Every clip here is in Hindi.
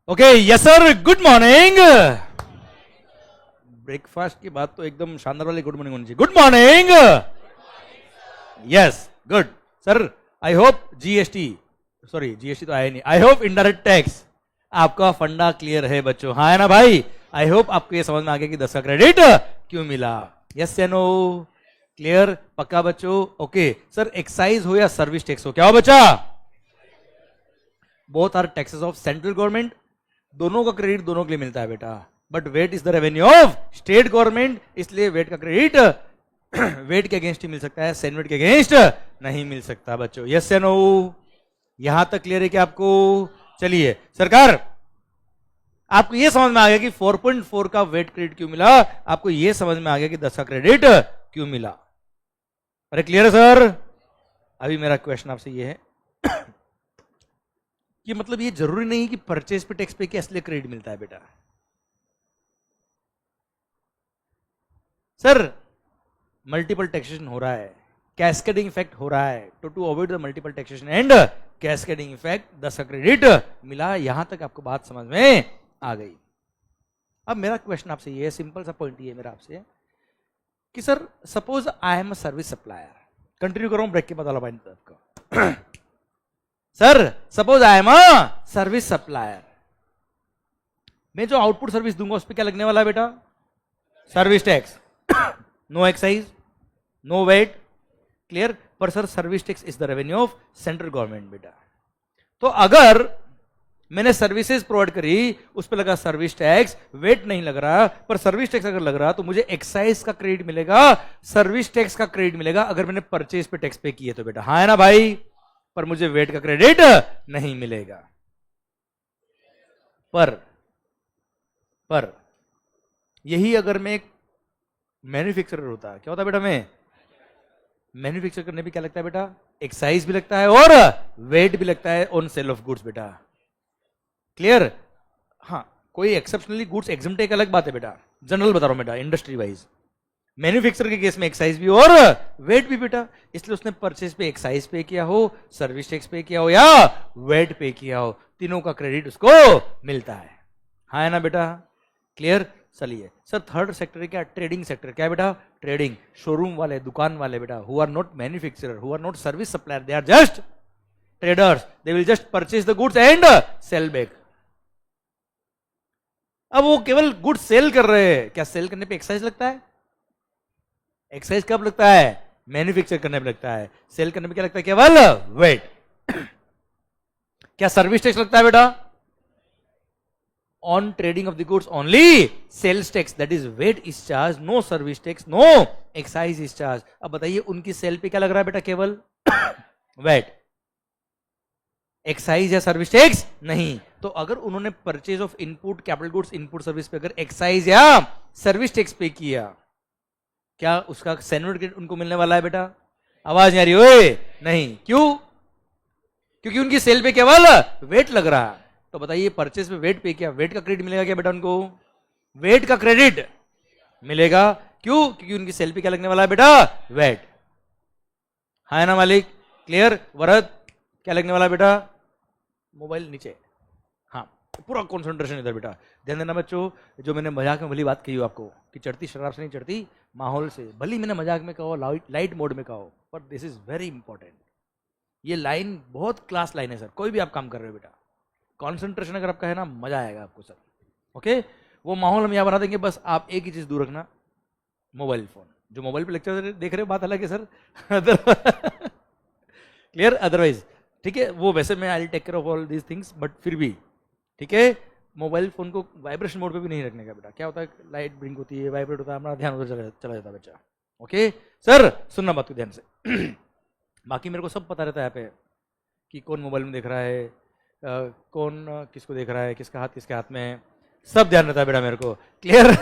Okay yes sir, good morning. Breakfast की बात तो एकदम शानदार वाली गुड मॉर्निंग होनी चाहिए। Good morning. Yes good sir. I hope GST, sorry GST तो आया नहीं, आई होप इनडायरेक्ट टैक्स आपका फंडा क्लियर है बच्चों, हाँ है ना भाई। आई होप आपको ये समझ में आ गया कि 10 का क्रेडिट क्यों मिला। यस या नो, क्लियर, पक्का बच्चों। ओके सर, एक्साइज हो या सर्विस टैक्स हो, क्या हो बच्चा? Both are taxes of central government, दोनों का क्रेडिट दोनों के लिए मिलता है बेटा। But VAT is the revenue of state government, इसलिए वेट का क्रेडिट वेट के अगेंस्ट ही मिल सकता है, सेनवेट के अगेंस्ट नहीं मिल सकता बच्चों। यस या नो, यहां तक क्लियर है कि आपको? चलिए सरकार, आपको यह समझ में आ गया कि 4.4 का वेट क्रेडिट क्यों मिला, आपको यह समझ में आ गया कि 10 का क्रेडिट क्यों मिला। अरे क्लियर है सर? अभी मेरा क्वेश्चन आपसे यह है कि मतलब ये जरूरी नहीं कि परचेज पे टैक्स पे के असली क्रेडिट मिलता है बेटा। सर मल्टीपल टैक्सेशन हो रहा है, कैस्केडिंग इफेक्ट हो रहा है, to avoid the multiple taxation and cascading effect 10 का क्रेडिट मिला। यहां तक आपको बात समझ में आ गई। अब मेरा क्वेश्चन आपसे ये है, सिंपल सा पॉइंट ये है मेरा आपसे कि sir suppose I am a service supplier, continue करो ब्रेक के बाद वाला पॉइंट आपका। Sir suppose I am a service supplier, मैं जो आउटपुट सर्विस दूंगा उस पर क्या लगने वाला है बेटा? Service tax. No excise, no VAT, clear. पर sir service tax is the revenue of central government बेटा। तो अगर मैंने सर्विसेज प्रोवाइड करी, उस पर लगा सर्विस टैक्स, वेट नहीं लग रहा, पर सर्विस टैक्स अगर लग रहा तो मुझे एक्साइज का क्रेडिट मिलेगा, सर्विस टैक्स का क्रेडिट मिलेगा अगर मैंने परचेज पे टैक्स पे किए तो बेटा, हाँ है ना भाई। पर मुझे वेट का क्रेडिट नहीं मिलेगा। पर यही अगर मैं एक मैन्युफैक्चरर होता, क्या होता बेटा? मैं मैन्युफैक्चर करने भी क्या लगता है बेटा? एक्साइज भी लगता है और वेट भी लगता है ऑन सेल ऑफ गुड्स बेटा, क्लियर। हाँ, कोई एक्सेप्शनली गुड्स एग्जम्प्ट एक अलग बात है बेटा, जनरल बता रहा हूं बेटा, इंडस्ट्री वाइज। मैन्युफैक्चर के केस में एक्साइज भी और वेट भी बेटा, इसलिए उसने परचेज पे एक्साइज पे किया हो, सर्विस टैक्स पे किया हो या वेट पे किया हो, तीनों का क्रेडिट उसको मिलता है, हाँ है ना बेटा, क्लियर। चलिए सर थर्ड सेक्टर है क्या? Trading sector. क्या बेटा? ट्रेडिंग, शोरूम वाले, दुकान वाले बेटा, who are not manufacturer, who are not service supplier, they are just traders, they will just purchase the goods and sell back. अब वो केवल गुड्स सेल कर रहे हैं, क्या सेल करने पे एक्साइज लगता है? एक्साइज कब लगता है? मैन्युफैक्चर करने पे लगता है। सेल करने पे क्या लगता है? केवल वेट। क्या सर्विस टैक्स लगता है बेटा? On trading of the goods only sales tax, that is VAT is charge, no service tax, no excise is charge. अब बताइए उनकी सेल पे क्या लग रहा है बेटा? केवल वेट, एक्साइज या सर्विस टैक्स नहीं। तो अगर उन्होंने purchase of input capital goods, input service पे अगर एक्साइज या सर्विस टैक्स पे किया, क्या उसका सेनवेट क्रेडिट उनको मिलने वाला है बेटा? आवाज नहीं आ रही ओए? नहीं, क्यों? क्योंकि उनकी सेल पे केवल वेट लग रहा है। तो बताइए परचेज पे वेट पे किया, वेट का क्रेडिट मिलेगा क्या बेटा उनको? वेट का क्रेडिट मिलेगा, क्यों? क्योंकि उनकी सेल पे क्या लगने वाला है बेटा? वेट, हाँ है ना मालिक, क्लियर। वरद क्या लगने वाला है बेटा? मोबाइल नीचे, हाँ पूरा कॉन्सेंट्रेशन इधर बेटा, ध्यान देना बच्चों। जो मैंने मजाक में भली बात कही आपको कि चढ़ती शराब से नहीं चढ़ती माहौल से, भली मैंने मजाक में कहो, लाइट मोड में कहो, पर दिस इज वेरी इंपॉर्टेंट। ये लाइन बहुत क्लास लाइन है सर, कोई भी आप काम कर रहे हो बेटा, कॉन्सेंट्रेशन अगर आपका है ना, मजा आएगा आपको सर। ओके, वो माहौल हम यहाँ बना देंगे, बस आप एक ही चीज दूर रखना, मोबाइल फोन। जो मोबाइल पे लेक्चर देख रहे हो बात अलग है सर, क्लियर। अदरवाइज ठीक है, वो वैसे मैं I take care of all these things, but फिर भी ठीक है, मोबाइल फोन को वाइब्रेशन मोड पे भी नहीं रखने का बेटा। क्या होता है, लाइट ब्लिंक होती है, वाइब्रेट होता है, हमारा ध्यान उधर चला जाता है बच्चा। ओके सर, सुनना बात को ध्यान से। बाकी मेरे को सब पता रहता है यहाँ पे कि कौन मोबाइल में देख रहा है, कौन किसको देख रहा है, किसका हाथ किसके हाथ में है, सब ध्यान रहता है बेटा मेरे को, क्लियर।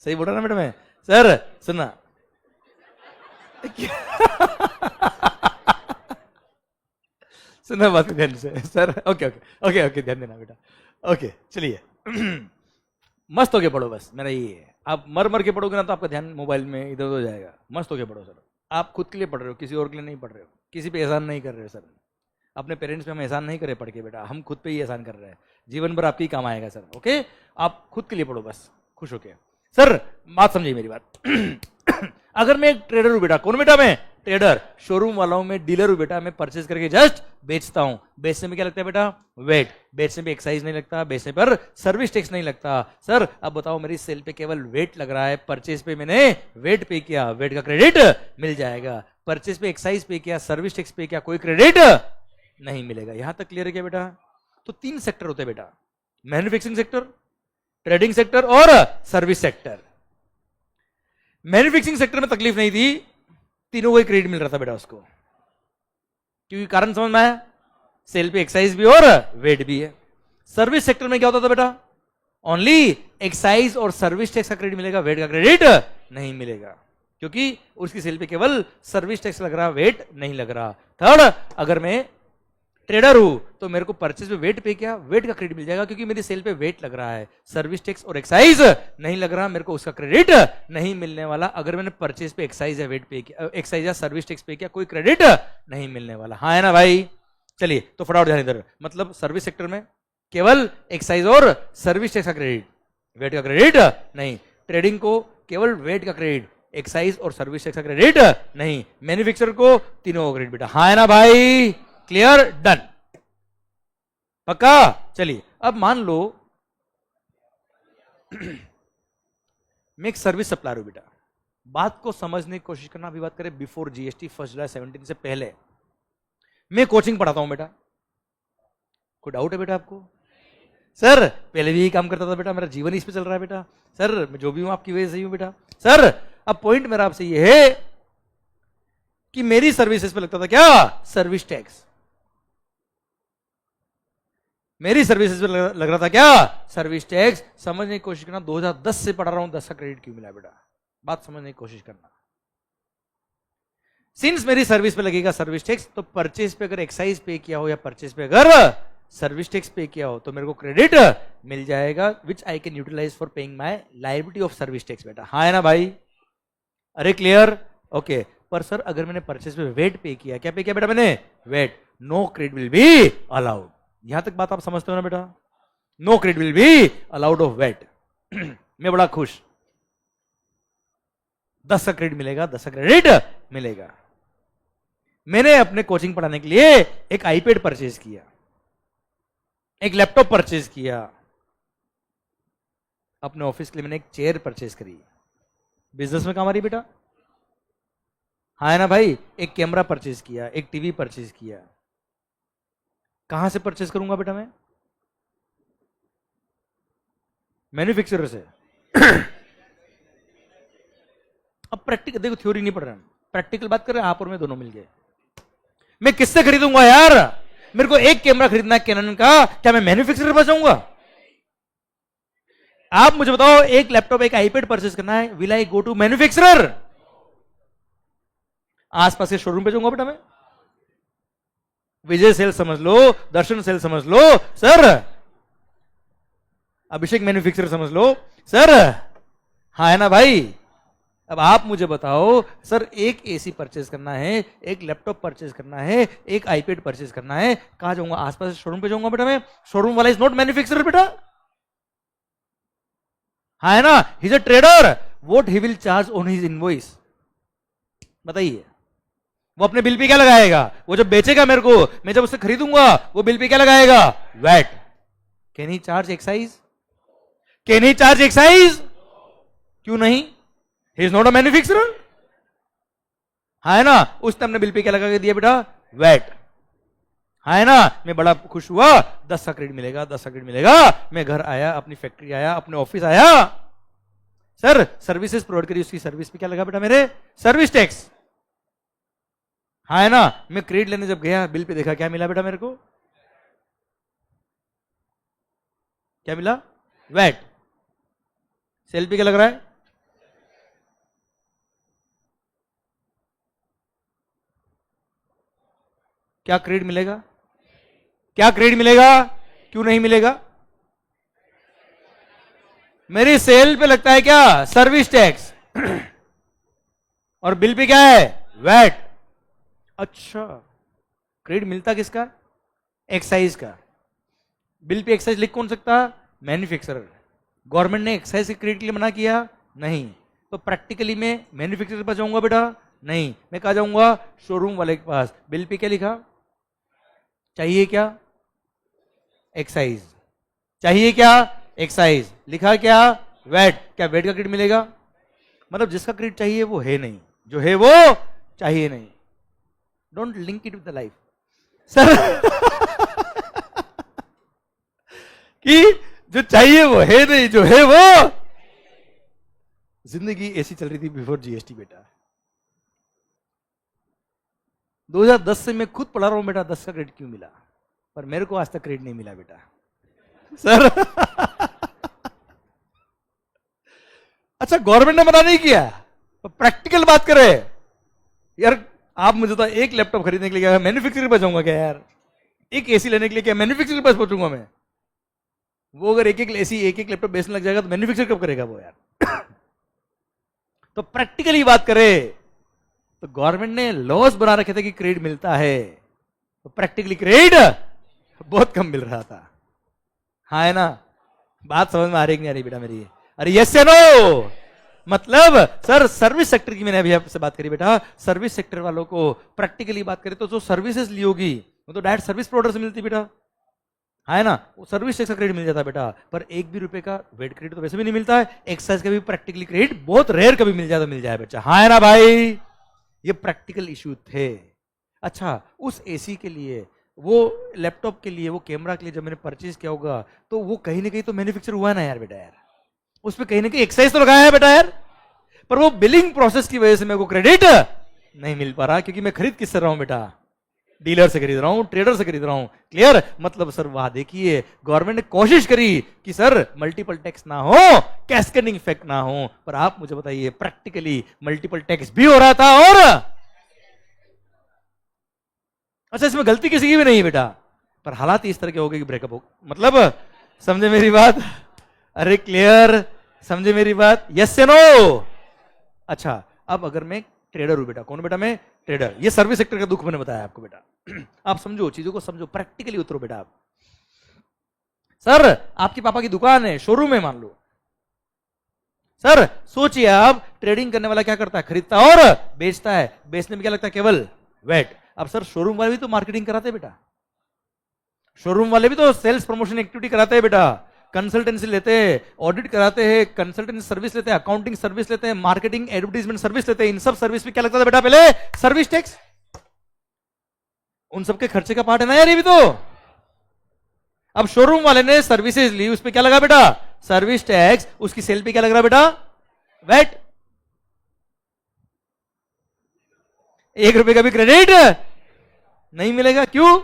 सही बोल रहा ना बेटा मैं? सर सुनना, सुनना बात को ध्यान से sir. Okay okay okay okay, ध्यान देना बेटा। ओके चलिए, मस्त होके पढ़ो, बस मेरा ये है। आप मर मर के पढ़ोगे ना तो आपका ध्यान मोबाइल में इधर उधर जाएगा। मस्त होके पढ़ो सर, आप खुद के लिए पढ़ रहे हो, किसी और के लिए नहीं पढ़ रहे हो, किसी पे एहसान नहीं कर रहे हो सर। अपने पेरेंट्स पे हम एहसान नहीं करे पढ़ के बेटा, हम खुद पे ही एहसान कर रहे हैं, जीवन भर आपकी काम आएगा सर। ओके, आप खुद के लिए पढ़ो बस, खुश होके। सर बात समझिए मेरी बात। अगर मैं एक ट्रेडर हूं बेटा, कौन बेटा मैं? ट्रेडर। शोरूम वाला हूं मैं, डीलर हूं बेटा, मैं परचेज करके जस्ट बेचता हूं। बेचने में क्या लगता है बेटा? वेट। बेचने पे एक्साइज नहीं लगता, बेचने पर सर्विस टैक्स नहीं लगता। सर अब बताओ, मेरी सेल पे केवल वेट लग रहा है, परचेज पे मैंने वेट पे किया, वेट का क्रेडिट मिल जाएगा। परचेज पे एक्साइज पे किया, सर्विस टैक्स पे किया, कोई क्रेडिट नहीं मिलेगा। यहां तक क्लियर है क्या बेटा? तो 3 सेक्टर होते हैं बेटा, मैन्युफैक्चरिंग सेक्टर, ट्रेडिंग सेक्टर और सर्विस सेक्टर। मैन्युफैक्चरिंग सेक्टर में तकलीफ नहीं थी, तीनों को ही क्रेडिट मिल रहा था बेटा उसको, क्योंकि कारण समझ में आया, सेल पे एक्साइज भी और वेट भी है। सर्विस सेक्टर में क्या होता था बेटा? ओनली एक्साइज और सर्विस टैक्स का क्रेडिट मिलेगा, वेट का क्रेडिट नहीं मिलेगा, क्योंकि उसकी सेल पे केवल सर्विस टैक्स लग रहा, वेट नहीं लग रहा। थर्ड, अगर मैं ट्रेडर हूं तो मेरे को परचेज पे वेट पे किया, वेट का क्रेडिट मिल जाएगा, क्योंकि मेरी सेल पे वेट लग रहा है, सर्विस टैक्स और एक्साइज नहीं लग रहा, मेरे को उसका क्रेडिट नहीं मिलने वाला। अगर मैंने परचेज पे एक्साइज या वेट पे किया, एक्साइज या सर्विस टैक्स पे किया, कोई क्रेडिट नहीं मिलने वाला। हाँ है ना भाई? चलिए तो फटाफट ध्यान इधर, मतलब सर्विस सेक्टर में केवल एक्साइज और सर्विस टैक्स का क्रेडिट, वेट का क्रेडिट नहीं। ट्रेडिंग को केवल वेट का क्रेडिट, एक्साइज और सर्विस टैक्स का क्रेडिट नहीं। मैन्युफैक्चरर को तीनों का क्रेडिट बेटा। हाँ है ना भाई? क्लियर? डन? पक्का? चलिए अब मान लो मैं एक सर्विस सप्लायर हूं बेटा, बात को समझने की कोशिश करना। अभी बात करें बिफोर जीएसटी 1 जुलाई 17 से पहले मैं कोचिंग पढ़ाता हूं बेटा। कोई डाउट है बेटा आपको? सर पहले भी यही काम करता था बेटा, मेरा जीवन इस पे चल रहा है बेटा। सर मैं जो भी हूं आपकी वजह से ही हूं बेटा। सर अब पॉइंट मेरा आपसे ये है कि मेरी सर्विसेज पे लगता था क्या? Service tax. मेरी सर्विसेज पे लग रहा था क्या? Service tax. समझने की कोशिश करना, 2010 से पढ़ा रहा हूं, 10 का क्रेडिट क्यों मिला बेटा? बात समझने की कोशिश करना। सिंस मेरी सर्विस पे लगेगा सर्विस टैक्स, तो परचेज पे अगर एक्साइज पे किया हो या परचेज पे अगर सर्विस टैक्स पे किया हो तो मेरे को क्रेडिट मिल जाएगा, which I can utilize for paying my liability of service tax बेटा। हाँ है ना भाई? अरे क्लियर? ओके। पर सर अगर मैंने परचेज पे वेट पे किया, क्या पे किया बेटा मैंने? VAT. No credit will be allowed. यहां तक बात आप समझते हो ना बेटा? No credit will be allowed of VAT. मैं बड़ा खुश, 10 का क्रेडिट मिलेगा, 10 का क्रेडिट मिलेगा। मैंने अपने कोचिंग पढ़ाने के लिए एक आईपैड परचेज किया, एक लैपटॉप परचेज किया, अपने ऑफिस के लिए मैंने एक चेयर परचेज करी। बिजनेस में काम आ रही बेटा? हाँ है ना भाई? एक कैमरा परचेज किया, एक टीवी परचेज किया। कहां से परचेज करूंगा बेटा मैं? मैन्युफैक्चरर से। अब प्रैक्टिकल देखो, थ्योरी नहीं पढ़ रहे हैं, प्रैक्टिकल बात कर रहे हैं आप और मैं दोनों मिलके। मैं किससे खरीदूंगा यार? मेरे को एक कैमरा खरीदना है कैनन का, क्या मैं मैन्युफैक्चरर पर जाऊंगा? आप मुझे बताओ, एक लैपटॉप एक आईपैड परचेज करना है, will I go to manufacturer? आसपास के शोरूम पे जाऊंगा बेटा मैं। विजय सेल समझ लो, दर्शन सेल समझ लो सर, अभिषेक मैन्युफैक्चरर समझ लो सर। हाँ है ना भाई? अब आप मुझे बताओ सर, एक एसी परचेज करना है, एक लैपटॉप परचेज करना है, एक आईपैड परचेज करना है, कहां जाऊंगा? आसपास शोरूम पे जाऊंगा बेटा मैं। शोरूम वाला इज नॉट मैन्युफैक्चरर बेटा। हाँ है ना? He is a trader. What he will charge on his invoice? बताइए, वो अपने बिल पे क्या लगाएगा? वो जब बेचेगा मेरे को, मैं जब उससे खरीदूंगा, वो बिल पे क्या लगाएगा? VAT. Can he charge excise? Can he charge excise? क्यों नहीं? He is not a manufacturer. हाँ है ना? उसने अपने बिल पे क्या लगा के दिया बेटा? वैट। हाँ है ना? मैं बड़ा खुश हुआ, 10 का क्रेडिट मिलेगा, 10 का क्रेडिट मिलेगा। मैं घर आया, अपनी फैक्ट्री आया, अपने ऑफिस आया, सर सर्विसेज प्रोवाइड करी, उसकी सर्विस पे क्या लगा बेटा मेरे? Service tax. हाँ है ना? मैं क्रेडिट लेने जब गया, बिल पे देखा, क्या मिला बेटा मेरे को? क्या मिला? वैट। सेल पे क्या लग रहा है? क्या क्रेडिट मिलेगा? क्या क्रेडिट मिलेगा? क्यों नहीं मिलेगा? मेरी सेल पे लगता है क्या? Service tax. और बिल पे क्या है? वैट। अच्छा, क्रेडिट मिलता किसका? एक्साइज का। बिल पे एक्साइज लिख कौन सकता? मैन्युफैक्चरर। गवर्नमेंट ने एक्साइज के क्रेडिट के लिए मना किया? नहीं। तो प्रैक्टिकली मैं मैन्युफैक्चरर के पास जाऊंगा बेटा? नहीं। मैं कहा जाऊंगा? शोरूम वाले के पास। बिल पे क्या लिखा? चाहिए क्या? एक्साइज। चाहिए क्या? एक्साइज। लिखा क्या? वैट। क्या वैट का क्रेडिट मिलेगा? मतलब जिसका क्रेडिट चाहिए वो है नहीं, जो है वो चाहिए नहीं। Don't link it with the life sir. कि जो चाहिए वो है नहीं, जो है वो। जिंदगी ऐसी चल रही थी बिफोर जीएसटी बेटा। 2010 से मैं खुद पढ़ा रहा हूं बेटा 10 का क्रेडिट क्यों मिला, पर मेरे को आज तक क्रेडिट नहीं मिला बेटा सर। अच्छा गवर्नमेंट ने मना नहीं किया, तो प्रैक्टिकल बात करे यार। आप मुझे तो एक लैपटॉप खरीदने के लिए मैन्युफैक्चरर के पास जाऊंगा क्या यार? एक एसी लेने के लिए क्या मैन्युफैक्चरर के पास पहुंचूंगा मैं? वो अगर एक एक एसी एक एक लैपटॉप बेचने लग जाएगा तो मैन्युफैक्चर कब करेगा वो यार? तो प्रैक्टिकली बात करें तो गवर्नमेंट ने लॉस बना रखे थे कि क्रेडिट मिलता है, तो प्रैक्टिकली क्रेडिट बहुत कम मिल रहा था। हाँ है ना? बात समझ में आ रही कि नहीं आ रही बेटा मेरी? अरे यस या नो? मतलब सर सर्विस सेक्टर की मैंने अभी आपसे बात करी बेटा। सर्विस सेक्टर वालों को प्रैक्टिकली बात करें तो जो सर्विसेज ली होगी वो तो डायरेक्ट सर्विस प्रोवाइडर से मिलती बेटा, है ना? वो सर्विस टैक्स का क्रेडिट मिल जाता बेटा, पर एक भी रुपए का वेट क्रेडिट तो वैसे भी नहीं मिलता है। एक्साइज का भी प्रैक्टिकली क्रेडिट बहुत रेयर कभी मिल जाए तो मिल जाए बच्चा, हाँ है ना भाई? ये प्रैक्टिकल इश्यू थे। अच्छा उस एसी के लिए, वो लैपटॉप के लिए, वो कैमरा के लिए जब मैंने परचेज किया होगा तो वो कहीं ना कहीं तो मैन्युफैक्चर हुआ ना यार बेटा यार, उस पर कहीं ना कहीं एक्साइज तो लगाया है बेटा यार, पर वो बिलिंग प्रोसेस की वजह से मेरे को क्रेडिट नहीं मिल पा रहा, क्योंकि मैं खरीद किससे रहा हूं बेटा? डीलर से खरीद रहा हूं, ट्रेडर से खरीद रहा हूं। क्लियर? मतलब सर वाह देखिए गवर्नमेंट ने कोशिश करी कि सर मल्टीपल टैक्स ना हो, कैस्केडिंग इफेक्ट ना हो, पर आप मुझे बताइए प्रैक्टिकली मल्टीपल टैक्स भी हो रहा था। और अच्छा इसमें गलती किसी की भी नहीं है बेटा, पर हालात इस तरह के हो गए कि ब्रेकअप हो, मतलब समझे मेरी बात? अरे क्लियर? समझे मेरी बात? यस या नो? अच्छा अब अगर मैं ट्रेडर हूं बेटा, कौन बेटा? मैं ट्रेडर। ये सर्विस सेक्टर का दुख मैंने बताया आपको बेटा। आप समझो, चीजों को समझो, प्रैक्टिकली उतरो बेटा आप। सर आपके पापा की दुकान है, शोरूम है मान लो। सर सोचिए आप, ट्रेडिंग करने वाला क्या करता है? खरीदता और बेचता है। बेचने में क्या लगता है? केवल वेट। अब सर शोरूम वाले भी तो मार्केटिंग कराते हैं बेटा, शोरूम वाले भी तो सेल्स प्रमोशन एक्टिविटी कराते हैं बेटा, कंसल्टेंसी लेते हैं, ऑडिट कराते हैं, कंसल्टेंसी सर्विस लेते हैं, अकाउंटिंग सर्विस लेते हैं, मार्केटिंग एडवर्टाइजमेंट सर्विस लेते हैं। इन सब सर्विस में क्या लगता था बेटा? पहले सर्विस टैक्स। उन सबके खर्चे का पार्ट है ना यार ये भी तो। अब शोरूम वाले ने सर्विसेज ली, उस पर क्या लगा बेटा? Service tax. उसकी सेल पे क्या लग रहा बेटा? वैट। 1 रुपए का भी क्रेडिट नहीं मिलेगा। क्यों?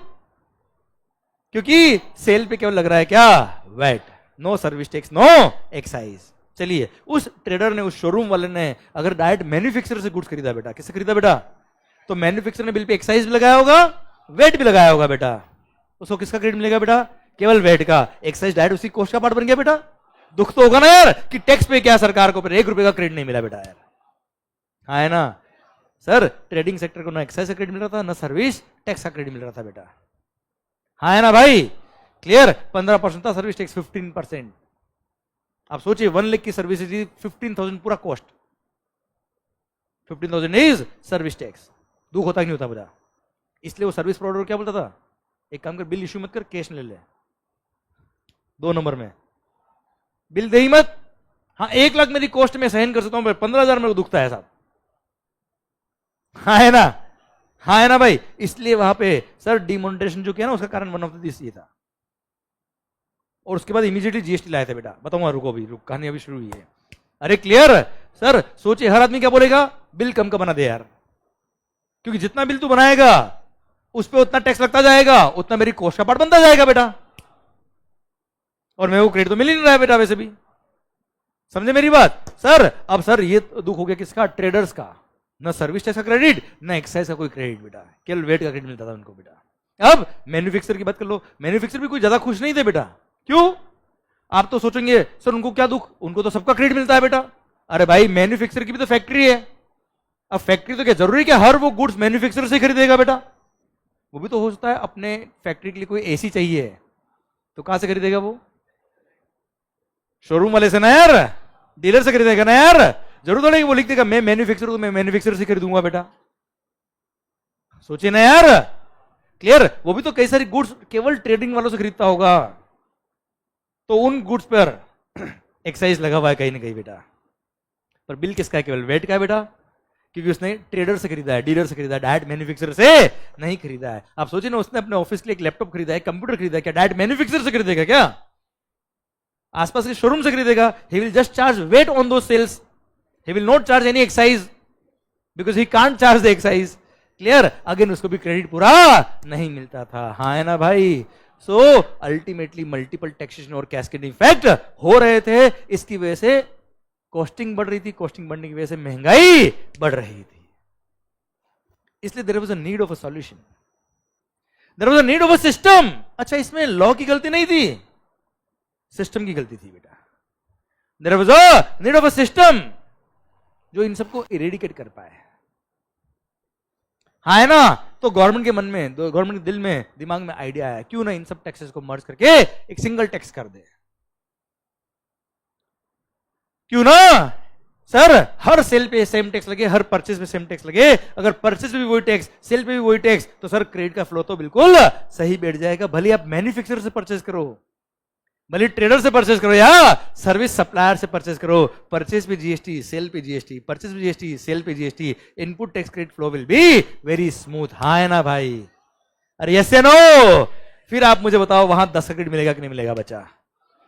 क्योंकि सेल पे केवल लग रहा है क्या? VAT. No service tax, no excise. चलिए उस ट्रेडर ने, उस शोरूम वाले ने अगर डायरेक्ट मैन्युफैक्चरर से गुड्स खरीदा बेटा, किससे खरीदा बेटा? तो मैन्युफैक्चरर ने बिल पे एक्साइज भी लगाया होगा, वेट भी लगाया होगा बेटा, उसको किसका क्रेडिट मिलेगा बेटा? केवल वेट का। एक्साइज डायरेक्ट उसी कॉस्ट का पार्ट बन गया बेटा। दुख तो होगा ना यार कि टैक्स पे क्या सरकार को, पर 1 रुपए का क्रेडिट नहीं मिला बेटा यार, हाँ है ना? सर ट्रेडिंग सेक्टर को ना एक्साइज का क्रेडिट मिल रहा था, ना सर्विस टैक्स का क्रेडिट मिल रहा था बेटा, हाँ है ना भाई? क्लियर? 15% था सर्विस टैक्स, 15%। आप सोचिए 1 लाख की सर्विस 15,000 पूरा कॉस्ट, 15,000 इज सर्विस टैक्स। दुख होता कि नहीं होता बेटा? इसलिए वो सर्विस प्रोवाइडर क्या बोलता था? एक काम कर, बिल इश्यू मत कर, कैश ले ले, 2 नंबर में बिल दे ही मत। हाँ 1 लाख मेरी कॉस्ट में सहन कर सकता हूं, 15,000 मेरे को दुखता है साहब, हाँ है ना? हाँ है ना भाई? इसलिए वहां पे सर डिमोनेटाइजेशन जो किया ना, उसका कारण वन ऑफ दिस ये था, और उसके बाद इमीडिएटली जीएसटी लाए थे बेटा। बताऊंगा, रुको अभी, रुक, कहानी अभी शुरू हुई है। अरे क्लियर? सर सोचिए हर आदमी क्या बोलेगा? बिल कम का बना दे यार, क्योंकि जितना बिल तू बनाएगा उस पर उतना टैक्स लगता जाएगा, उतना मेरी कॉस्ट का पार्ट बनता जाएगा बेटा, और मेरे को क्रेडिट तो मिल ही नहीं रहा है बेटा वैसे भी। समझे मेरी बात? सर अब सर ये दुख हो गया किसका? ट्रेडर्स का। ना सर्विस टैक्स का क्रेडिट, ना एक्साइज का कोई क्रेडिट बेटा, केवल वेट का क्रेडिट मिलता था उनको बेटा। अब मैन्युफैक्चरर की बात कर लो, मैन्युफैक्चरर भी कोई ज्यादा खुश नहीं थे बेटा। क्यों? आप तो सोचेंगे सर उनको क्या दुख, उनको तो सबका क्रेडिट मिलता है बेटा। अरे भाई मैन्युफैक्चरर की भी तो फैक्ट्री है, अब फैक्ट्री तो क्या जरूरी क्या हर वो गुड्स मैन्युफैक्चरर से खरीदेगा बेटा? वो भी तो हो सकता है अपने फैक्ट्री के लिए कोई एसी चाहिए, तो कहां से खरीदेगा वो? शोरूम वाले से ना यार, डीलर से खरीदेगा ना यार। जरूर थोड़ा वो लिख देगा मैं मैन्युफैक्चरर हूं, मैं मैन्युफैक्चरर से खरीदूंगा बेटा। सोचिए ना यार, क्लियर। वो भी तो कई सारी गुड्स केवल ट्रेडिंग वालों से खरीदता होगा, तो उन गुड्स पर एक्साइज लगा हुआ है कहीं ना कहीं बेटा। पर बिल किसका है? केवल वेट का है बेटा, क्योंकि उसने ट्रेडर से खरीदा है, डीलर से खरीदा है, डायरेक्ट मैन्युफैक्चरर से नहीं खरीदा है। आप सोचिए ना, उसने अपने ऑफिस के लिए एक लैपटॉप खरीदा है, कंप्यूटर खरीदा है, क्या डायरेक्ट मैन्युफैक्चरर से खरीदेगा? क्या आसपास के शोरूम से खरीदेगा? He will just charge VAT on दो sales, he will not charge any excise because he can't charge the excise. Clear. Again उसको भी क्रेडिट पूरा नहीं मिलता था। हाँ है ना भाई। सो अल्टीमेटली मल्टीपल टैक्सेशन और कैस्केडिंग इफेक्ट हो रहे थे। इसकी वजह से कॉस्टिंग बढ़ रही थी, कॉस्टिंग बढ़ने की वजह से महंगाई बढ़ रही थी। इसलिए there was a need of a solution, there was a need of a system. अच्छा, इसमें लॉ की गलती नहीं थी, सिस्टम की गलती थी बेटा। There was a need of a system जो इन सबको इरेडिकेट कर पाए। हाँ है ना। तो गवर्नमेंट के मन में, गवर्नमेंट के दिल में, दिमाग में आइडिया आया, क्यों ना इन सब टैक्सेस को मर्ज करके एक सिंगल टैक्स कर दे। क्यों ना सर, हर सेल पे सेम टैक्स लगे, हर परचेज पे सेम टैक्स लगे। अगर परचेज पे भी वही टैक्स, सेल पे भी वही टैक्स, तो सर क्रेडिट का फ्लो तो बिल्कुल सही बैठ जाएगा। भले आप मैन्युफैक्चरर से परचेज करो, भले ट्रेडर से परचेज करो या सर्विस सप्लायर से परचेज करो, परचेज पे जीएसटी, सेल पे जीएसटी, परचेज पे जीएसटी, सेल पे GST, input tax credit flow will be very smooth. हाँ है ना भाई? अरे यस या नो? फिर आप मुझे बताओ वहां 10 का क्रेडिट मिलेगा कि नहीं मिलेगा? बच्चा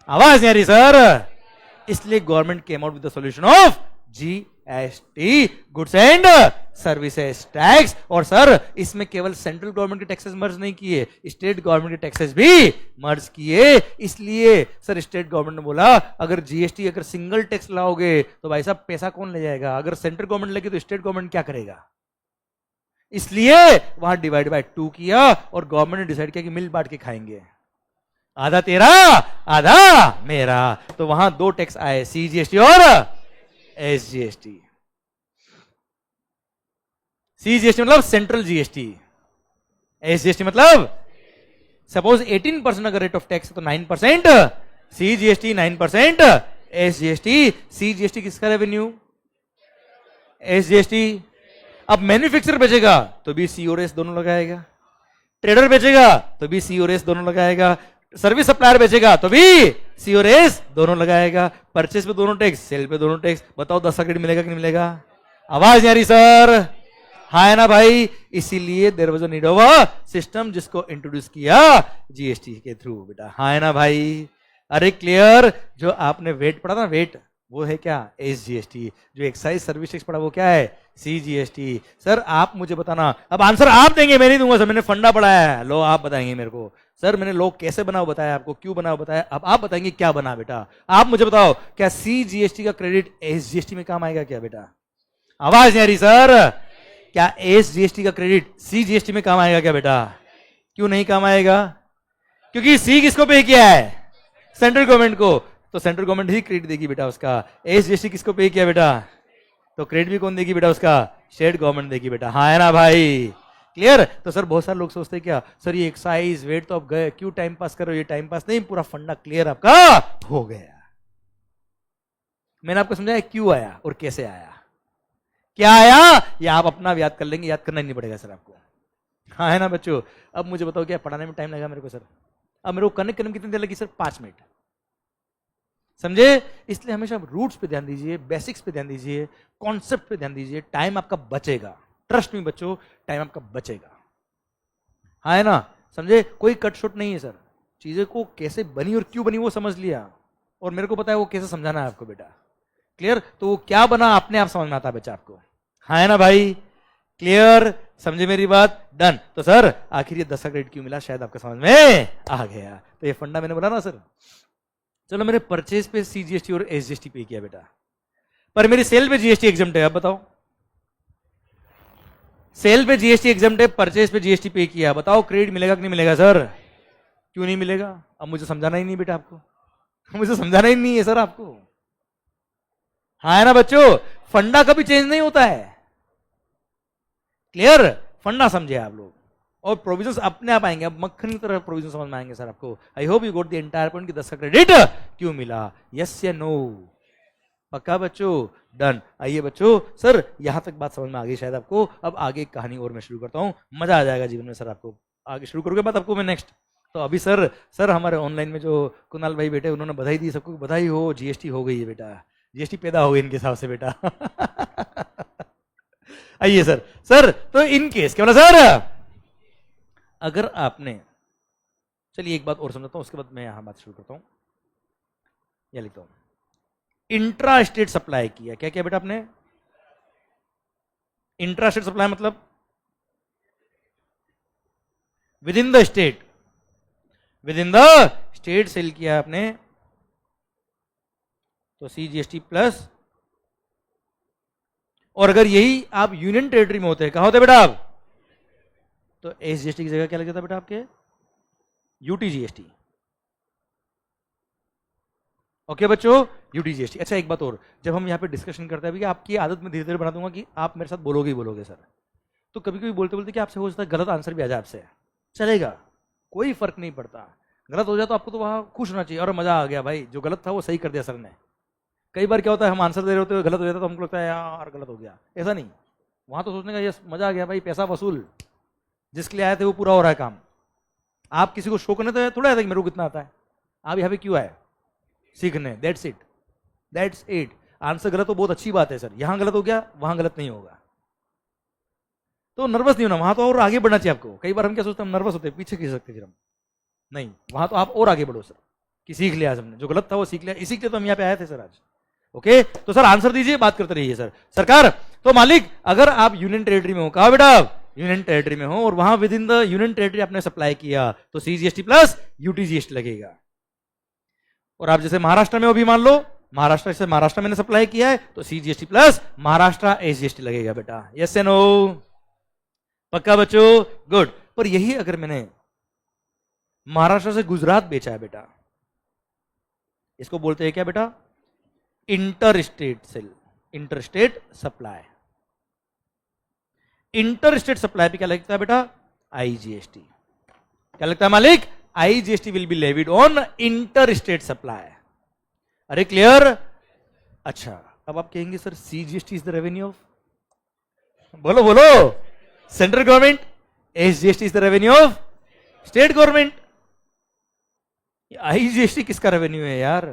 आवाज नहीं आ रही सर। इसलिए government came out with the solution of GST, goods and services tax. और सर इसमें केवल सेंट्रल गवर्नमेंट के टैक्सेस मर्ज नहीं किए, स्टेट गवर्नमेंट के टैक्सेस भी मर्ज किए। इसलिए सर स्टेट गवर्नमेंट ने बोला अगर जीएसटी अगर सिंगल टैक्स लाओगे तो भाई साहब पैसा कौन ले जाएगा? अगर सेंट्रल गवर्नमेंट लेगी तो स्टेट गवर्नमेंट क्या करेगा? इसलिए वहां डिवाइड बाय 2 किया और गवर्नमेंट ने डिसाइड किया कि मिल बांट के खाएंगे, आधा तेरा आधा मेरा। तो वहां 2 टैक्स आए, सीजीएसटी और एसजीएसटी। सीजीएसटी मतलब सेंट्रल जीएसटी, एसजीएसटी मतलब सपोज 18% अगर रेट ऑफ टैक्स तो 9%, सीजीएसटी 9%, एसजीएसटी। सीजीएसटी किसका रेवेन्यू? एसजीएसटी। अब मैन्युफैक्चरर बेचेगा तो भी सी और एस दोनों लगाएगा, ट्रेडर बेचेगा तो भी सी और एस दोनों लगाएगा, सर्विस सप्लायर बेचेगा तो भी सी और एस दोनों लगाएगा। परचेस पे दोनों टैक्स, सेल पे दोनों टैक्स। बताओ 10 का क्रेडिट मिलेगा कि नहीं मिलेगा? आवाज नहीं आ रही सर? हाँ है ना भाई? इसीलिए there was a need of a system जिसको इंट्रोड्यूस किया जीएसटी के थ्रू बेटा। हाँ है ना भाई? अरे क्लियर। जो आपने वेट पढ़ा ना, वेट वो है क्या? एसजीएसटी। जो एक्साइज सर्विस टैक्स पढ़ा वो क्या है? सीजीएसटी। सर आप मुझे बताना, अब आंसर आप देंगे, मैं नहीं दूंगा सर, मैंने फंडा पढ़ाया है। लो आप बताएंगे मेरे को, सर मैंने लो कैसे बना बताया आपको, क्यों बना बताया, अब आप बताएंगे क्या बना बेटा। आप मुझे बताओ क्या सीजीएसटी का क्रेडिट एसजीएसटी में काम आएगा क्या बेटा? आवाज नहीं आ रही सर? क्या एसजीएसटी का क्रेडिट सीजीएसटी में काम आएगा क्या बेटा? क्यों नहीं काम आएगा? क्योंकि सी किसको पे किया है? सेंट्रल गवर्नमेंट को, तो सेंट्रल गवर्नमेंट ही क्रेडिट देगी बेटा उसका। एसजीएसटी किसको पे किया बेटा? तो क्रेडिट भी कौन देगी बेटा उसका? स्टेट गवर्नमेंट देगी बेटा। हाँ है ना भाई? क्लियर। तो सर बहुत सारे लोग सोचते हैं क्या सर ये एक्साइज वेट तो आप गए, क्यों टाइम पास करो? ये टाइम पास नहीं, पूरा फंडा क्लियर आपका हो गया। मैंने आपको समझाया क्यों आया और कैसे आया, क्या आया ये आप अपना याद कर लेंगे, याद करना ही नहीं पड़ेगा सर आपको। हाँ है ना बच्चों? अब मुझे बताओ क्या पढ़ाने में टाइम लगा मेरे को सर? अब मेरे को कनेक्ट करने में कितनी देर लगी सर? 5 मिनट। समझे? इसलिए हमेशा रूट्स पे ध्यान दीजिए, बेसिक्स पे ध्यान दीजिए, कॉन्सेप्ट पे ध्यान दीजिए, टाइम आपका बचेगा। ट्रस्ट में बच्चों, टाइम आपका बचेगा। हाँ है ना? समझे? कोई कट शॉट नहीं है सर। चीजें को कैसे बनी और क्यों बनी वो समझ लिया, और मेरे को पता है वो कैसे समझाना है आपको बेटा। क्लियर। तो वो क्या बना अपने आप समझ में आता है बच्चा आपको। हाँ है ना भाई? क्लियर। समझे मेरी बात? डन। तो सर आखिर ये 10 का क्रेडिट क्यों मिला, शायद आपको समझ में आ गया। तो ये फंडा मैंने बोला ना सर। चलो मेरे परचेज पे सीजीएसटी और एसजीएसटी पे किया बेटा, पर मेरी सेल पे जीएसटी एग्जम्प्ट है। अब बताओ, सेल पे जीएसटी एग्जम्प्ट है, परचेज पे जीएसटी पे किया, बताओ क्रेडिट मिलेगा कि नहीं मिलेगा सर? क्यों नहीं मिलेगा? अब मुझे समझाना ही नहीं बेटा आपको, मुझे समझाना ही नहीं है सर आपको। हाँ है ना बच्चों? फंडा कभी चेंज नहीं होता है। क्लियर। फंडा समझे आप लोग। और प्रोविजंस अपने आप आएंगे, अब मक्खन की तरह प्रोविजन समझ में आएंगे सर आपको। आई hope you got the entire point कि 10 का क्रेडिट क्यों मिला, यस या नो? पक्का बच्चों? डन। आइए बच्चों, सर यहां तक बात समझ में आ गई शायद आपको। अब आगे एक कहानी और मैं शुरू करता हूं, मजा आ जाएगा जीवन में सर आपको। आगे शुरू करोगे बात आपको मैं नेक्स्ट। तो अभी सर हमारे ऑनलाइन में जो कुणाल भाई बेटे उन्होंने बधाई दी, सबको बधाई हो, जीएसटी हो गई है बेटा, जीएसटी पैदा हो गई इनके हिसाब से बेटा। आइए सर तो इन केस क्या बोला सर, अगर आपने, चलिए एक बात और समझता हूं उसके बाद मैं यहां बात शुरू करता हूं। यह लिखता हूं, इंट्रा स्टेट सप्लाई किया, क्या किया बेटा आपने? इंट्रा स्टेट सप्लाई मतलब within the state, within the state sale किया आपने, तो सीजीएसटी प्लस। और अगर यही आप यूनियन टेरिटरी में होते, कहा होते बेटा आप, तो एसजीएसटी की जगह क्या लग जाता बेटा आपके? यूटीजीएसटी। ओके बच्चों, यूटीजीएसटी। अच्छा एक बात और, जब हम यहाँ पे डिस्कशन करते हैं, अभी आपकी आदत में धीरे धीरे बना दूंगा कि आप मेरे साथ बोलोगे ही बोलोगे सर। तो कभी कभी बोलते बोलते कि आपसे हो सकता है गलत आंसर भी आ जाए आपसे, चलेगा, कोई फर्क नहीं पड़ता। गलत हो जाए तो आपको तो वहां खुश होना चाहिए, और मजा आ गया भाई, जो गलत था वो सही कर दिया सर ने। कई बार क्या होता है, हम आंसर दे रहे होते हैं, गलत हो जाता है तो हमको लगता है यार गलत हो गया, ऐसा नहीं। वहां तो सोचने का यस मजा आ गया भाई, पैसा वसूल, जिसके लिए आए थे वो पूरा हो रहा है काम। आप किसी को शो करने तो थोड़ा आता है कि मेरे को कितना आता है, आप यहाँ पे क्यों आए? सीखने। That's it, that's it. Answer गलत हो बहुत अच्छी बात है सर, यहां गलत हो गया वहां गलत नहीं होगा, तो नर्वस नहीं होना, वहां तो और आगे बढ़ना चाहिए आपको। कई बार हम क्या सोचते हैं, हम नर्वस होते हैं, पीछे खींच सकते फिर हम, नहीं, वहां तो आप और आगे बढ़ो सर, कि सीख लिया आज हमने, जो गलत था वो सीख लिया, इसी के लिए तो हम यहाँ पे आए थे सर आज। ओके, तो सर आंसर दीजिए, बात करते रहिए सर। सरकार, तो मालिक अगर आप यूनियन टेरिटरी में हो, कहा बेटा आप यूनियन टेरिटरी में हो, और वहां with in the union territory आपने सप्लाई किया, तो सीजीएसटी प्लस यूटीजीएसटी लगेगा। और आप जैसे महाराष्ट्र में हो भी, मान लो महाराष्ट्र से, महाराष्ट्र मैंने सप्लाई किया है, तो सीजीएसटी प्लस महाराष्ट्र एसजीएसटी लगेगा बेटा, यस या नो? पक्का बच्चों? गुड। पर यही अगर मैंने महाराष्ट्र से गुजरात बेचा है बेटा, इसको बोलते हैं क्या बेटा? Inter state sale, inter state supply. Inter state supply पे क्या लगता है बेटा? आईजीएसटी। क्या लगता है मालिक? IGST will be levied on inter state supply. अरे क्लियर? अच्छा, अब आप कहेंगे sir CGST is the revenue of, बोलो बोलो, central government, SGST is the revenue of state government. IGST किसका रेवेन्यू है यार?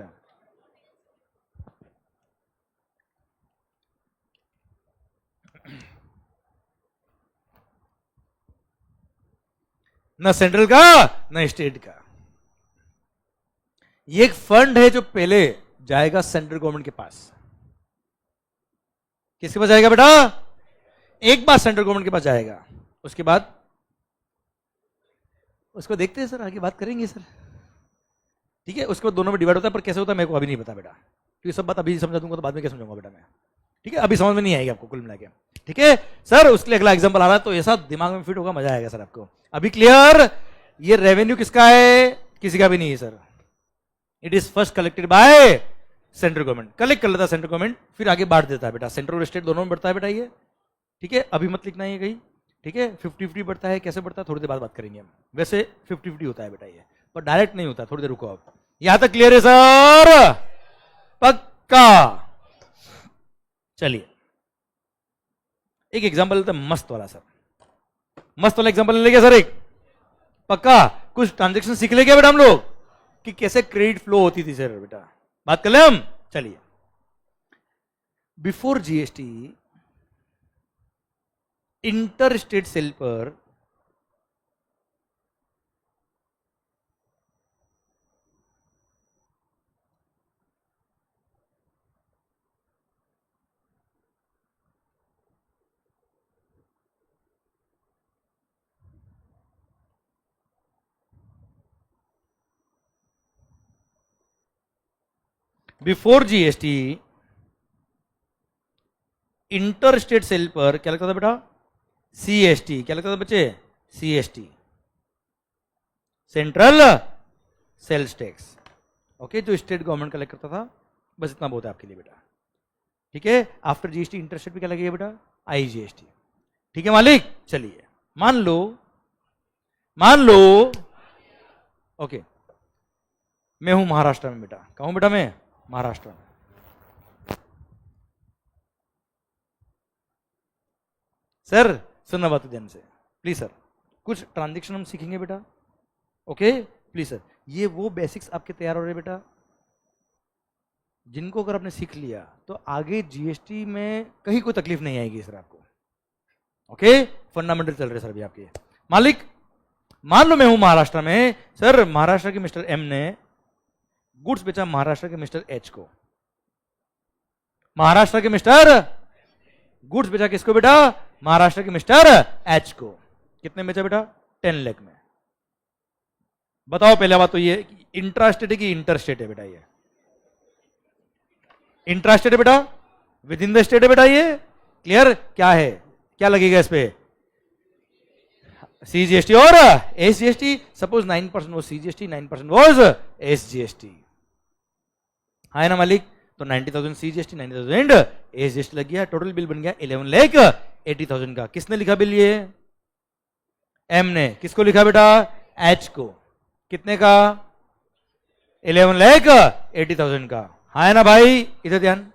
ना सेंट्रल का ना स्टेट का। ये एक फंड है जो पहले जाएगा सेंट्रल गवर्नमेंट के पास। किसके पास जाएगा बेटा? एक बार सेंट्रल गवर्नमेंट के पास जाएगा, उसके बाद उसको देखते हैं सर, आगे बात करेंगे सर, ठीक है। उसके बाद दोनों में डिवाइड होता है, पर कैसे होता है मेरे को अभी नहीं पता बेटा, क्योंकि सब बात अभी समझा दूंगा तो बाद में क्या समझाऊंगा बेटा मैं, ठीक है। अभी समझ में नहीं आएगी आपको कुल मिला के, ठीक है सर। उसके लिए अगला एग्जांपल आ रहा है, तो ऐसा दिमाग में फिट होगा, मजा आएगा सर आपको। अभी क्लियर? ये रेवेन्यू किसका है? किसी का भी नहीं है sir. It is first collected by central government, collect कर लेता है सेंट्रल गवर्नमेंट, फिर आगे बांट देता है बेटा, सेंट्रल और स्टेट दोनों में बढ़ता है बेटा ये, ठीक है। अभी मत लिखना ये कहीं, ठीक है। 50-50 बढ़ता है, कैसे बढ़ता है थोड़ी देर बाद बात करेंगे हम। वैसे 50-50 होता है बेटा ये, पर डायरेक्ट नहीं होता, थोड़ी देर रुको आप। यहां तक क्लियर है सर? पक्का? चलिए एक एग्जांपल लेते हैं मस्त वाला सर, मस्त वाला एग्जांपल ले लिया सर एक। पक्का? कुछ ट्रांजेक्शन सीख ले क्या बेटा हम लोग, कि कैसे क्रेडिट फ्लो होती थी सर बेटा, बात कर ले हम। चलिए, before GST inter state sale पर before GST inter state sale पर क्या लगता था बेटा? सीएसटी। क्या लगता था बच्चे? CST, central sales tax. Okay, जो स्टेट गवर्नमेंट कलेक्ट करता था, बस इतना बहुत है आपके लिए बेटा, ठीक है। आफ्टर जीएसटी इंटर स्टेट पे क्या लगेगा बेटा? आईजीएसटी, ठीक है मालिक। चलिए मान लो मान लो ओके मैं हूं महाराष्ट्र में बेटा, कहूं बेटा मैं महाराष्ट्र में, सर सुनना बात ध्यान से प्लीज सर, कुछ ट्रांजेक्शन हम सीखेंगे बेटा, ओके प्लीज सर। ये वो बेसिक्स आपके तैयार हो रहे बेटा, जिनको अगर आपने सीख लिया तो आगे जीएसटी में कहीं कोई तकलीफ नहीं आएगी सर आपको, ओके फंडामेंटल चल रहे सर अभी आपके। मालिक मान लो मैं हूं महाराष्ट्र में, सर महाराष्ट्र के मिस्टर एम ने गुड्स बेचा महाराष्ट्र के मिस्टर एच को, महाराष्ट्र के मिस्टर गुड्स बेचा किसको बेटा, महाराष्ट्र के मिस्टर एच को, कितने बेचा बेटा 10 लाख में। बताओ पहले बात तो ये इंट्रास्टेट है कि इंटरस्टेट है बेटा, ये इंट्रास्टेट है बेटा, विद इन द स्टेट है बेटा, ये क्लियर क्या है, क्या लगेगा इस पे सीजीएसटी और एसजीएसटी, सपोज 9% वो सीजीएसटी 9% वॉज एसजीएसटी, है ना मालिक, तो 90,000 सीजीएसटी 90,000 एसजीएसटी लग गया, टोटल बिल बन गया 11,80,000 का। किसने लिखा बिल, ये एम ने, किसको लिखा बेटा एच को, कितने का 11,80,000 का, है ना भाई, इधर ध्यान,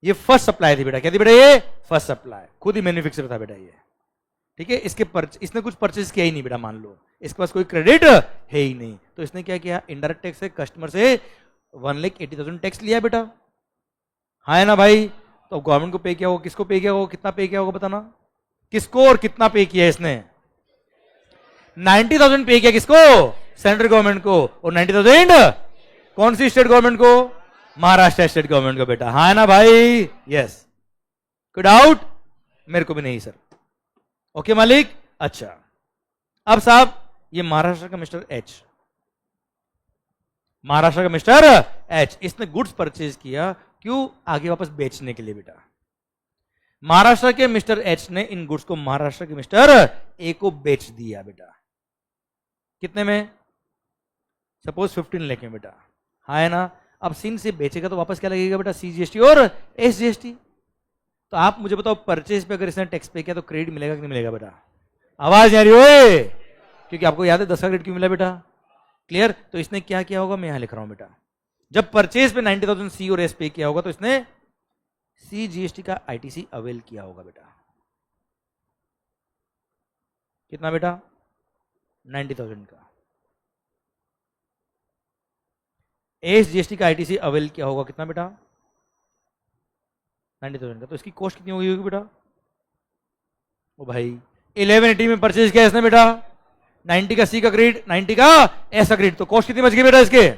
ये फर्स्ट सप्लाई थी बेटा, क्या थी बेटा ये फर्स्ट सप्लाई, खुद ही मैन्युफैक्चर था बेटा ये, ठीक है, इसने कुछ परचेज किया ही नहीं बेटा, मान लो इसके पास कोई क्रेडिट है ही नहीं, तो इसने क्या किया, इनडायरेक्ट टैक्स से कस्टमर से 1,80,000 टैक्स लिया बेटा, है ना भाई, तो गवर्नमेंट को पे किया होगा, किसको पे किया होगा, कितना पे किया होगा बताना, किसको और कितना पे किया इसने, 90,000 पे किया किसको, सेंट्रल गवर्नमेंट को, और 90,000 कौन सी स्टेट गवर्नमेंट को, महाराष्ट्र स्टेट गवर्नमेंट को बेटा, है ना भाई, यस, कोई डाउट, मेरे को भी नहीं सर, ओके मालिक। अच्छा अब साहब ये महाराष्ट्र का मिस्टर एच, महाराष्ट्र का मिस्टर एच, इसने गुड्स परचेज किया, क्यों, आगे वापस बेचने के लिए बेटा, महाराष्ट्र के मिस्टर एच ने इन गुड्स को महाराष्ट्र के मिस्टर ए को बेच दिया बेटा, कितने में, सपोज 15 लाख में बेटा, है ना, अब सिंह से बेचेगा तो वापस क्या लगेगा बेटा, सीजीएसटी और एसजीएसटी, तो आप मुझे बताओ परचेज पे अगर इसने टैक्स पे किया तो क्रेडिट मिलेगा कि नहीं मिलेगा बेटा, आवाज आ रही हो, क्योंकि आपको याद है 10 का क्रेडिट क्यों मिला बेटा, क्लियर, तो इसने क्या किया होगा, मैं यहां लिख रहा हूं बेटा, जब परचेज पे 90,000 सी और एस पे किया होगा तो इसने सी जीएसटी का आईटीसी अवेल किया होगा बेटा, कितना बेटा 90,000 का, एस जीएसटी का आईटीसी अवेल किया होगा कितना बेटा 90,000 का, तो इसकी कॉस्ट कितनी होगी बेटा, ओ भाई 1180 में परचेज किया इसने बेटा, 90 का सी का क्रेडिट 90 का एस का क्रेडिट, तो कॉस्ट कितनी बच गई बेटा इसके,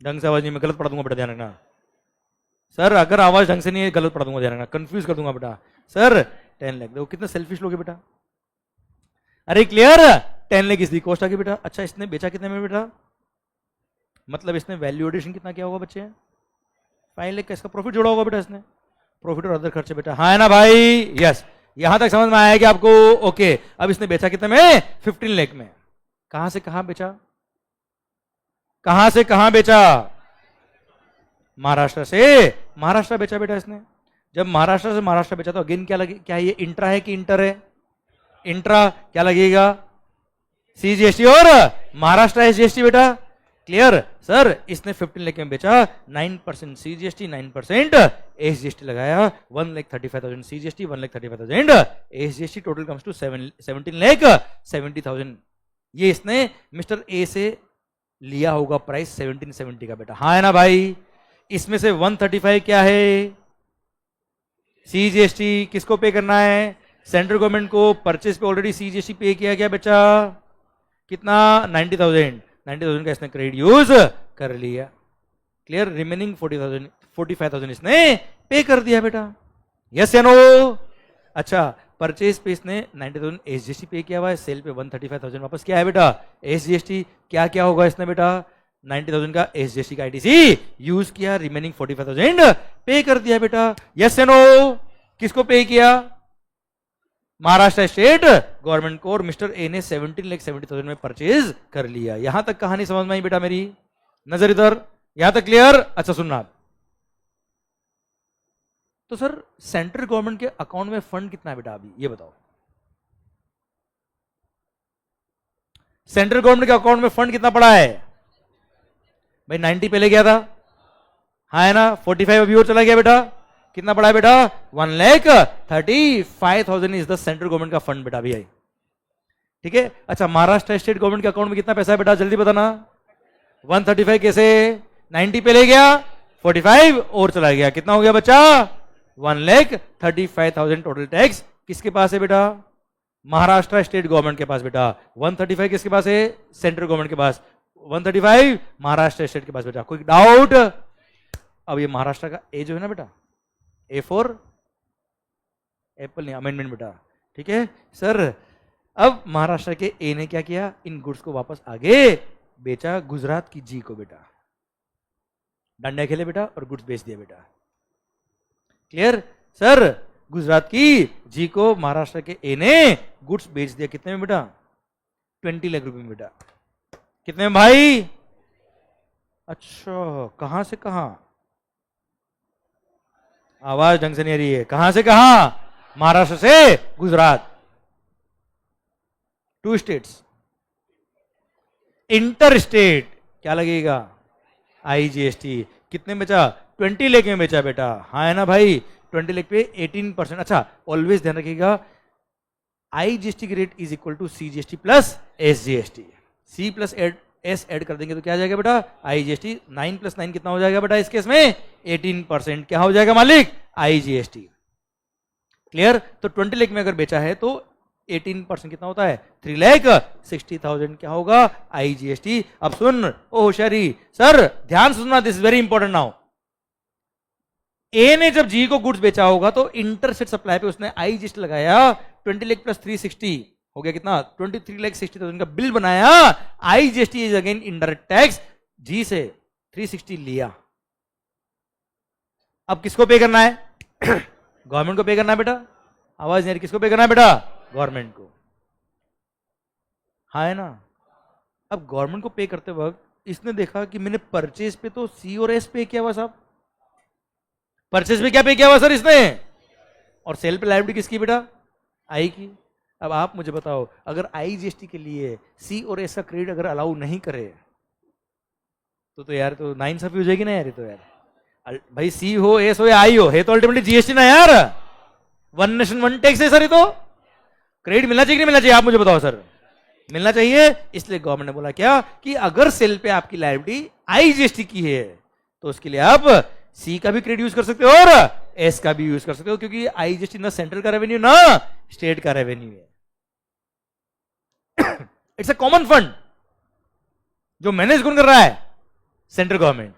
ढंग से आवाज नहीं, मैं गलत पढ़ा दूंगा बेटा, ध्यान रखना सर, अगर आवाज ढंग से नहीं है गलत पढ़ा दूंगा, ध्यान रखना, कंफ्यूज कर दूंगा बेटा, सर 10 लाख, देखो कितना सेल्फिश लोग बेटा, अरे क्लियर, 10 लाख इसकी कॉस्ट आ गई बेटा। अच्छा इसने बेचा कितने में बेटा, मतलब इसने वैल्यू एडिशन कितना किया होगा बच्चे, 5 लाख का इसका प्रॉफिट जोड़ा होगा बेटा इसने, प्रॉफिट और अदर खर्चे बेटा, हाँ ना भाई, यस, यहां तक समझ में आया कि आपको, ओके। अब इसने बेचा कितने में, 15 लाख में, कहां से कहां बेचा, कहां से कहां बेचा, महाराष्ट्र से महाराष्ट्र बेचा बेटा इसने, जब महाराष्ट्र से महाराष्ट्र बेचा तो अगेन क्या लगे, क्या ये इंट्रा है कि इंटर है, इंट्रा, क्या लगेगा सीजीएसटी और महाराष्ट्र एसजीएसटी बेटा, क्लियर सर, इसने 15 लाख में बेचा, 9% सीजीएसटी 9% एसजीएसटी लगाया, 1,35,000 CGST 1,35,000 SGST, total comes to 17,70,000, ये इसने मिस्टर ए से लिया होगा प्राइस 1770 का बेटा, हाँ है ना भाई, इसमें से 135 क्या है सीजीएसटी, किसको पे करना है, सेंट्रल गवर्नमेंट को, परचेज पे ऑलरेडी सीजीएसटी पे किया गया बेचा, कितना 90,000 का इसने क्रेडिट यूज कर लिया, क्लियर, रिमेनिंग 45,000 इसने पे कर दिया बेटा, यस या नो। अच्छा परचेज पे इसने 90,000 एसजीएसटी पे किया हुआ है, सेल पे 135,000 वापस क्या है बेटा एसजीएसटी, क्या क्या होगा इसने बेटा 90,000 का एसजीएसटी का आईटीसी यूज किया, रिमेनिंग 45,000 पे कर दिया बेटा, यस या नो। किसको पे किया, महाराष्ट्र स्टेट गवर्नमेंट को, और मिस्टर ए ने 17,70,000 में परचेज कर लिया। यहां तक कहानी समझ में आई बेटा मेरी, नजर इधर, यहां तक क्लियर। अच्छा सुनना, तो सर सेंट्रल गवर्नमेंट के अकाउंट में फंड कितना है बेटा अभी ये बताओ, सेंट्रल गवर्नमेंट के अकाउंट में फंड कितना पड़ा है भाई? 90 पहले गया था, हाँ है ना? 45 अभी और चला गया बेटा, कितना पड़ा है बेटा? 1,35,000 इज द सेंट्रल गवर्नमेंट का फंड बेटा अभी आई, ठीक है? अच्छा, महाराष्ट्र स्टेट गवर्नमेंट के अकाउंट में कितना पैसा है बेटा, जल्दी बताना। 135 कैसे? 90 पहले गया, 45 और चला गया, कितना हो गया बच्चा? 1,35,000 टोटल टैक्स किसके पास है बेटा? महाराष्ट्र स्टेट गवर्नमेंट के पास बेटा। 135 किसके पास है? सेंट्रल गवर्नमेंट के पास। 135 महाराष्ट्र स्टेट के पास बेटा। कोई डाउट? अब ये महाराष्ट्र का ए जो है ना बेटा, ए फॉर एप्पल नहीं, अमेंडमेंट बेटा, ठीक है सर। अब महाराष्ट्र के ए ने क्या किया? इन गुड्स को वापस आगे बेचा गुजरात की जी को बेटा, डंडा खेले बेटा और गुड्स बेच दिया बेटा। Clear sir? गुजरात की जी को महाराष्ट्र के ए ने गुड्स बेच दिया, कितने में बेटा? 20 लाख रुपए में बेटा। कितने में भाई? अच्छा, कहां से कहां? आवाज ढंग से नहीं आ रही है। कहां से कहां? महाराष्ट्र से गुजरात, 2 स्टेट्स। इंटर स्टेट क्या लगेगा? आईजीएसटी। कितने में बेचा? 20 लाख में बेचा बेटा, हाँ है ना भाई? 20 लाख पे 18%। अच्छा, ऑलवेज ध्यान रखिएगा, आईजीएसटी की rate is equal to CGST plus SGST. C plus S add कर देंगे तो क्या आ जाएगा बेटा? आईजीएसटी। 9 + 9 कितना हो जाएगा बेटा इस केस में? 18%। क्या हो जाएगा मालिक? आईजीएसटी। क्लियर? तो 20 लाख में अगर बेचा है तो 18% कितना होता है? 3,60,000 क्या होगा? आईजीएसटी। अब सुन ओ होशियारी सर, ध्यान सुनना, this is very important now. A ने जब जी को गुड्स बेचा होगा तो इंटरसेट सप्लाई पे उसने आईजीएसटी लगाया, 20 लाख प्लस 360 हो गया कितना? 23,60,000 का बिल बनाया। IGST is again indirect tax. G से 360 लिया, अब किसको पे करना है? गवर्नमेंट को पे करना है बेटा। आवाज नहीं, किसको पे करना है बेटा? गवर्नमेंट को, हाँ है ना? अब गवर्नमेंट को पे करते वक्त इसने देखा कि मैंने परचेज पे तो सी और एस पे किया हुआ साहब, परचेज पे क्या पे किया हुआ सर इसने? और सेल पे लायबिलिटी किसकी बेटा? आई की। अब आप मुझे बताओ, अगर आईजीएसटी के लिए सी और एस का क्रेडिट अगर अलाउ नहीं करे तो यार तो नाइंसाफी हो जाएगी ना यार। ये तो यार भाई सी हो एस हो या आई हो, है तो अल्टीमेटली जीएसटी ना यार। वन नेशन वन टैक्स है सर। ये तो क्रेडिट मिलना चाहिए कि नहीं मिलना चाहिए? आप मुझे बताओ सर। मिलना चाहिए। इसलिए गवर्नमेंट ने बोला क्या कि अगर सेल पे आपकी लायबिलिटी आईजीएसटी की है तो उसके लिए आप सी का भी क्रेडिट यूज कर सकते हो और एस का भी यूज कर सकते हो, क्योंकि आईजीएसटी ना सेंट्रल का रेवेन्यू ना स्टेट का रेवेन्यू है। इट्स अ कॉमन फंड जो मैनेज कौन कर रहा है? Central government.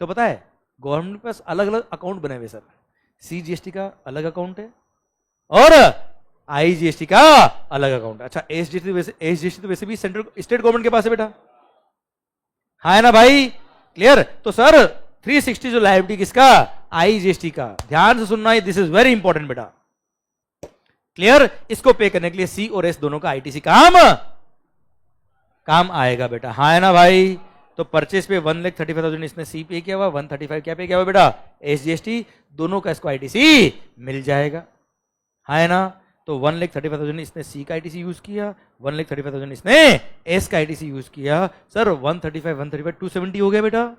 तो पता है गवर्नमेंट के पास अलग अलग अकाउंट बने हुए सर। सीजीएसटी का अलग अकाउंट है और आईजीएसटी का अलग अकाउंट है। अच्छा, एसजीएसटी तो वैसे भी सेंट्रल स्टेट गवर्नमेंट के पास है बेटा, हाँ है ना भाई? क्लियर? तो सर 360 जो लायबिलिटी किसका? आईजीएसटी का। ध्यान से सुनना, दिस इज वेरी इंपॉर्टेंट बेटा। क्लियर? इसको पे करने के लिए सी और एस दोनों का आईटीसी काम आएगा बेटा, हाँ है ना भाई? तो परचेस पे 1,35,000 इसने सी पे किया हुआ, 135 क्या पे किया हुआ बेटा? एसजीएसटी। दोनों का इसको आईटीसी मिल जाएगा, हाँ है ना? तो 1,35,000 इसने सी का आईटीसी यूज किया, 1,35,000 इसने एस का आईटीसी यूज किया। सर 135 270 हो गया बेटा।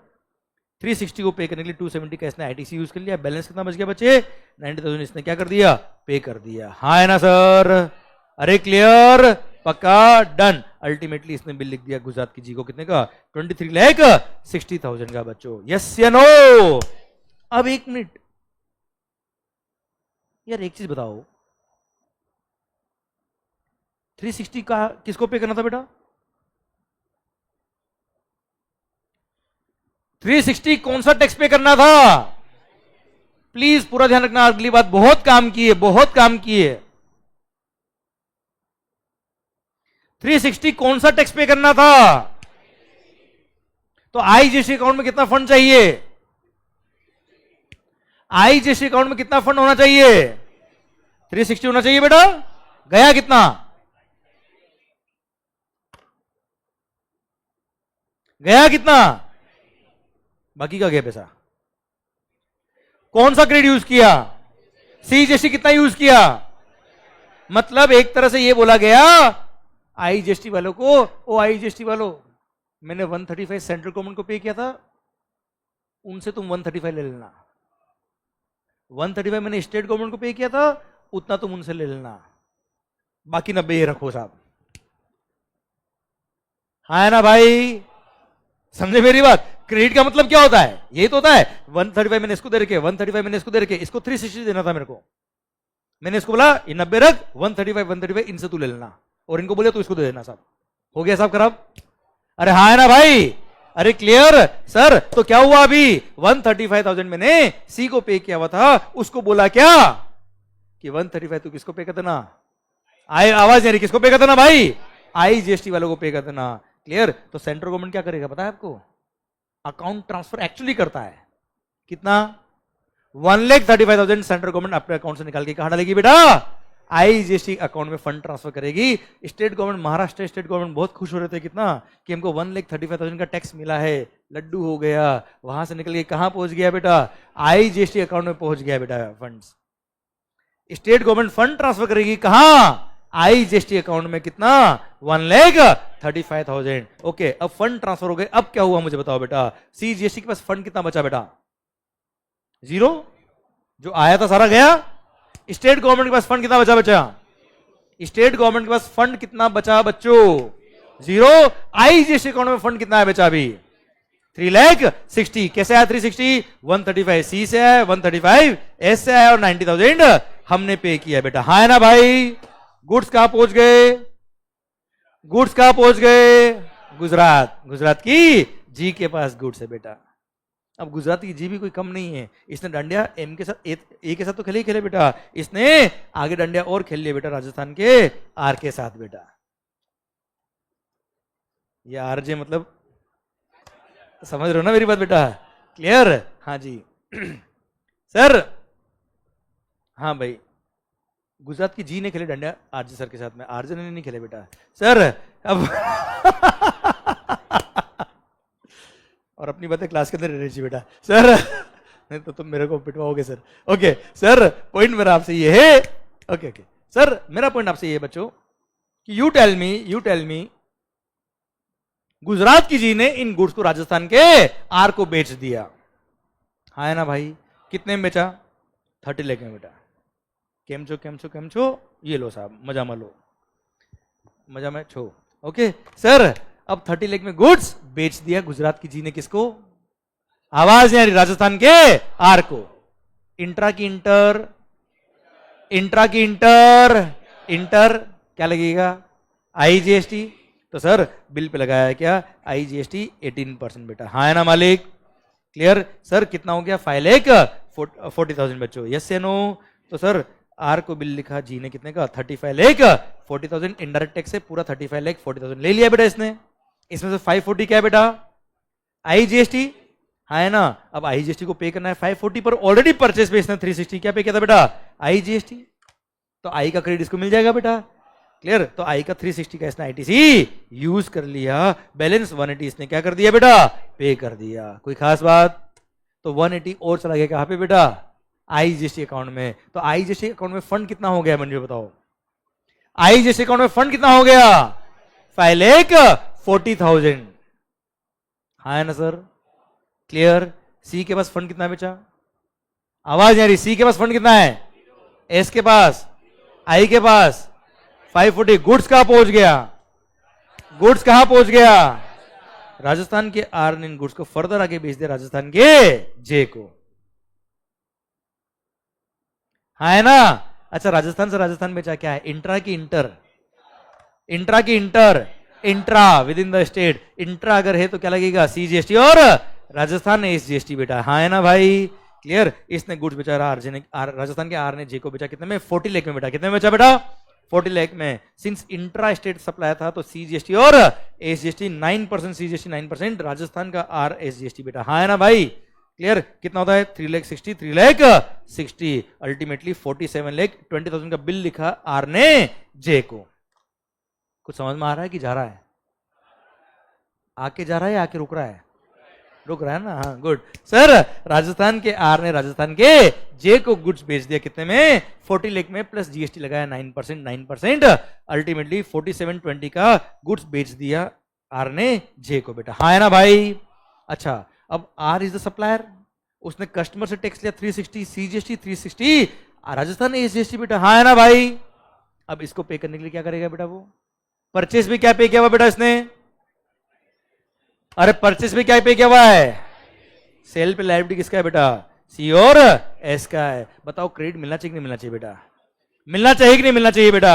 360 को पे करने के लिए 270 का इसने आईटीसी यूज कर लिया। बैलेंस कितना बच गया बच्चे? 90,000 इसने क्या कर दिया? पे कर दिया, हाँ है ना सर? अरे क्लियर? पक्का? डन। अल्टीमेटली इसने बिल लिख दिया गुजरात की जी को, कितने का? 23,60,000 का बच्चों। यस या नो? अब एक मिनट यार, एक चीज बताओ, 360 का किसको पे करना था बेटा? 360 कौन सा टैक्स पे करना था? प्लीज पूरा ध्यान रखना, अगली बात बहुत काम की है, बहुत काम की है। 360 कौन सा टैक्स पे करना था? तो आईजीएसटी अकाउंट में कितना फंड चाहिए? आईजीएसटी अकाउंट में कितना फंड होना चाहिए? 360 होना चाहिए बेटा। गया कितना? गया कितना? बाकी का गया पैसा? कौन सा क्रेडिट यूज किया? सीजीएसटी कितना यूज किया? मतलब एक तरह से यह बोला गया आई जीएसटी वालों को, ओ आई जीएसटी वालों, मैंने 135 सेंट्रल गवर्नमेंट को पे किया था, उनसे तुम 135 ले लेना। 135 मैंने स्टेट गवर्नमेंट को पे किया था, उतना तुम उनसे ले लेना, बाकी 90 रखो साहब। हाँ है ना भाई, समझे मेरी बात? क्रेडिट का मतलब क्या होता है? यही तो होता है, 135 मैंने इसको दे रखे, 135 मैंने इसको दे रखे, इसको 360 देना था मेरे को, मैंने इसको बोला ये 90 रख, 135 इनसे तू ले लेना, और इनको बोले तू इसको दे देना साहब। हो गया साहब खराब? अरे हाँ है ना भाई? अरे क्लियर सर? तो क्या हुआ अभी? 135,000 मैंने सी को पे किया हुआ था, उसको बोला क्या कि 135 तू किसको पे कर देना? आवाज नहीं रही, किसको पे कर देना भाई? आई जीएसटी वालों को पे कर देना। क्लियर? तो सेंट्रल गवर्नमेंट क्या करेगा पता है आपको? अकाउंट ट्रांसफर एक्चुअली करता है। कितना? 1,35,000 सेंट्रल गवर्नमेंट अपने अकाउंट से निकाल के कहां डालेगी बेटा? आईजीएसटी अकाउंट में फंड ट्रांसफर करेगी। State government, Maharashtra state government बहुत खुश हो रहे थे, कितना कि हमको 1,35,000 का टैक्स मिला है, लड्डू हो गया। वहां से निकल के कहां पहुंच गया बेटा? आईजीएसटी अकाउंट में पहुंच गया बेटा funds. State government fund transfer करेगी कहां? आईजीएसटी अकाउंट में। कितना? 1,35,000। ओके, अब फंड ट्रांसफर हो गए, अब क्या हुआ मुझे बताओ बेटा? सीजीएसटी के पास फंड कितना बचा बेटा? 0। जो आया था सारा गया। स्टेट गवर्नमेंट के पास फंड कितना बचा? स्टेट गवर्नमेंट के पास फंड कितना बचा बच्चों? 0। आईजीएसटी अकाउंट में फंड कितना है बचा अभी? 3,60,000। कैसे आया 360? 135 सी से है, 135 एस से है, और 90,000 हमने पे किया बेटा। हाँ है ना भाई? गुड्स कहां पहुंच गए? गुड्स कहां पहुंच गए? गुजरात। गुजरात की जी के पास गुड्स है बेटा। अब गुजरात की जी भी कोई कम नहीं है, इसने डंडिया एम के साथ ए के साथ तो खेले ही खेले बेटा, इसने आगे डंडिया और खेल लिया बेटा राजस्थान के आर के साथ बेटा। ये आरजे मतलब समझ रहे हो ना मेरी बात बेटा? क्लियर? हाँ जी सर। हाँ भाई, गुजरात की जी ने खेले डंडिया आरजे सर के साथ में, आरजे ने नहीं खेले बेटा सर। अब और अपनी बातें क्लास के अंदर रहनी चाहिए बेटा सर। नहीं तो तुम मेरे को पिटवाओगे सर। ओके सर, पॉइंट मेरा आपसे ये है। ओके ओके सर, मेरा पॉइंट आपसे ये है बच्चों कि यू टेल मी गुजरात की जी ने इन गुड्स को राजस्थान के आर को बेच दिया। हाँ है ना भाई? कितने में बेचा? 30 लाख में बेटा। केम छो, ये लो साहब, मजा में लो, मजा में छो। ओके सर, अब 30 लाख में गुड्स बेच दिया गुजरात की जी ने। किसको? आवाज नहीं आ रही। राजस्थान के आर को। इंट्रा की इंटर क्या लगेगा? आईजीएसटी। तो सर बिल पे लगाया क्या? आईजीएसटी 18% बेटा। हाँ है ना मालिक? क्लियर? सर कितना हो गया? 5,40,000 बच्चों। यस या नो? तो सर आर को बिल लिखा जी ने कितने का? 35,40,000। इनडायरेक्ट टैक्स से पूरा 35,40,000 ले लिया बेटा इसने। इसमें से 540 क्या है बेटा? आईजीएसटी। हाँ है ना? अब आईजीएसटी को पे करना है 540 पर। ऑलरेडी परचेस पे इसने 360 क्या पे किया था बेटा? आईजीएसटी। तो आई का क्रेडिट इसको मिल जाएगा बेटा। क्लियर? तो आई का 360 का इसने आईटीसी यूज कर लिया। बैलेंस 180 इसने क्या कर दिया बेटा? पे कर दिया। कोई खास बात? तो 180 और चला गया कहां पे बेटा? आईजीएसटी अकाउंट में। तो आईजीएसटी अकाउंट में फंड कितना हो गया मंजू बताओ? आईजीएसटी अकाउंट में फंड कितना हो गया? 5,40,000। हाँ है ना सर? क्लियर? सी के पास फंड कितना बेचा? आवाज नहीं आ रही। सी के पास फंड कितना है? एस के पास, आई के पास 540। गुड्स कहां पहुंच गया? गुड्स कहां पहुंच गया? राजस्थान के आर ने इन गुड्स को फर्दर आगे बेच दिया राजस्थान के जे को। हाँ है ना? अच्छा, राजस्थान से राजस्थान बेचा क्या है? इंट्रा की intra with in the state. Intra अगर है तो क्या लगेगा? सीजीएसटी और राजस्थान ने एसजीएसटी बेटा। हाँ है ना भाई? क्लियर? इसने गुड्स बेचा आरजे ने, राजस्थान के आर ने जे को बेचा कितने में? 40 लाख में बेटा। कितने में बेचा बेटा? 40 लाख में। सिंस इंट्रा स्टेट सप्लाई था तो सीजीएसटी और एसजीएसटी 9%, सीजीएसटी 9%, राजस्थान का आर एसजीएसटी बेटा। हाँ है ना भाई? क्लियर? कितना होता है? 3,60,000 अल्टीमेटली 47,20,000 का बिल लिखा आर ने जे को। कुछ समझ में आ रहा है कि जा रहा है? आके जा रहा है या आके रुक रहा है? रुक रहा है ना, हाँ गुड सर। राजस्थान के आर ने राजस्थान के जे को गुड्स बेच दिया कितने में, 40 लाख में, प्लस जीएसटी लगाया 9%, अल्टीमेटली 4720 का गुड्स बेच दिया आर ने जे को बेटा, हाँ है ना भाई। अच्छा अब आर इज द सप्लायर, उसने कस्टमर से टैक्स लिया 360, सीजीएसटी 360, राजस्थान एसजीएसटी बेटा, हाँ है ना भाई। अब इसको पे करने के लिए क्या करेगा बेटा, वो परचेस भी क्या पे किया हुआ बेटा इसने, अरे परचेस भी क्या पे किया हुआ है, सेल पे लायबिलिटी किसका है बेटा, सी और एस का है। बताओ क्रेडिट मिलना चाहिए कि नहीं मिलना चाहिए बेटा, मिलना चाहिए कि नहीं मिलना चाहिए बेटा,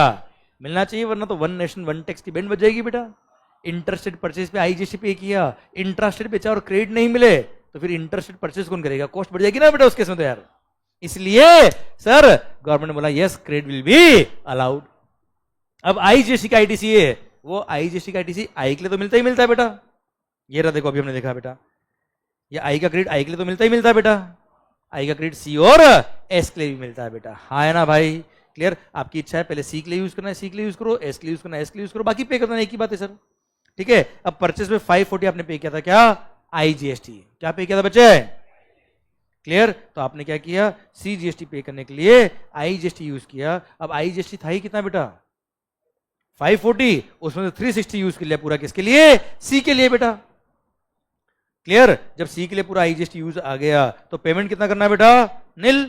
मिलना चाहिए, वरना तो वन नेशन वन टैक्स की बैंड बच जाएगी बेटा। इंटरस्टेट परचेज पे आईजीएसटी पे किया, इंटरस्टेट बेचा और क्रेडिट नहीं मिले तो फिर इंटरस्टेट परचेज कौन करेगा, कॉस्ट बढ़ जाएगी ना बेटा उसके में तो यार। इसलिए सर गवर्नमेंट ने बोला yes credit will be allowed. अब आईजीएसटी का आईटीसी है, वो आईजीएसटी का आईटीसी आई के लिए तो मिलता ही मिलता है बेटा, ये रहा देखो अभी हमने देखा बेटा, ये आई का क्रेडिट आई के लिए तो मिलता ही मिलता है बेटा, आई का क्रेडिट सी और एस के लिए भी मिलता है बेटा, हाँ है ना भाई। क्लियर, आपकी इच्छा है पहले सी के लिए यूज करना है सी के लिए यूज करो, एस के लिए यूज करना है एस के लिए यूज करो, बाकी पे करना है, एक ही बात है सर। ठीक है, अब परचेस में 540 आपने पे किया था, क्या आईजीएसटी क्या पे किया था बच्चे, क्लियर। तो आपने क्या किया, सीजीएसटी पे करने के लिए आईजीएसटी यूज किया। अब आईजीएसटी था ही कितना बेटा 540, उसमें से 360 यूज कर लिया पूरा, किसके लिए, सी के लिए बेटा। क्लियर, जब सी के लिए पूरा आईजीएसटी यूज आ गया तो पेमेंट कितना करना है बेटा, निल,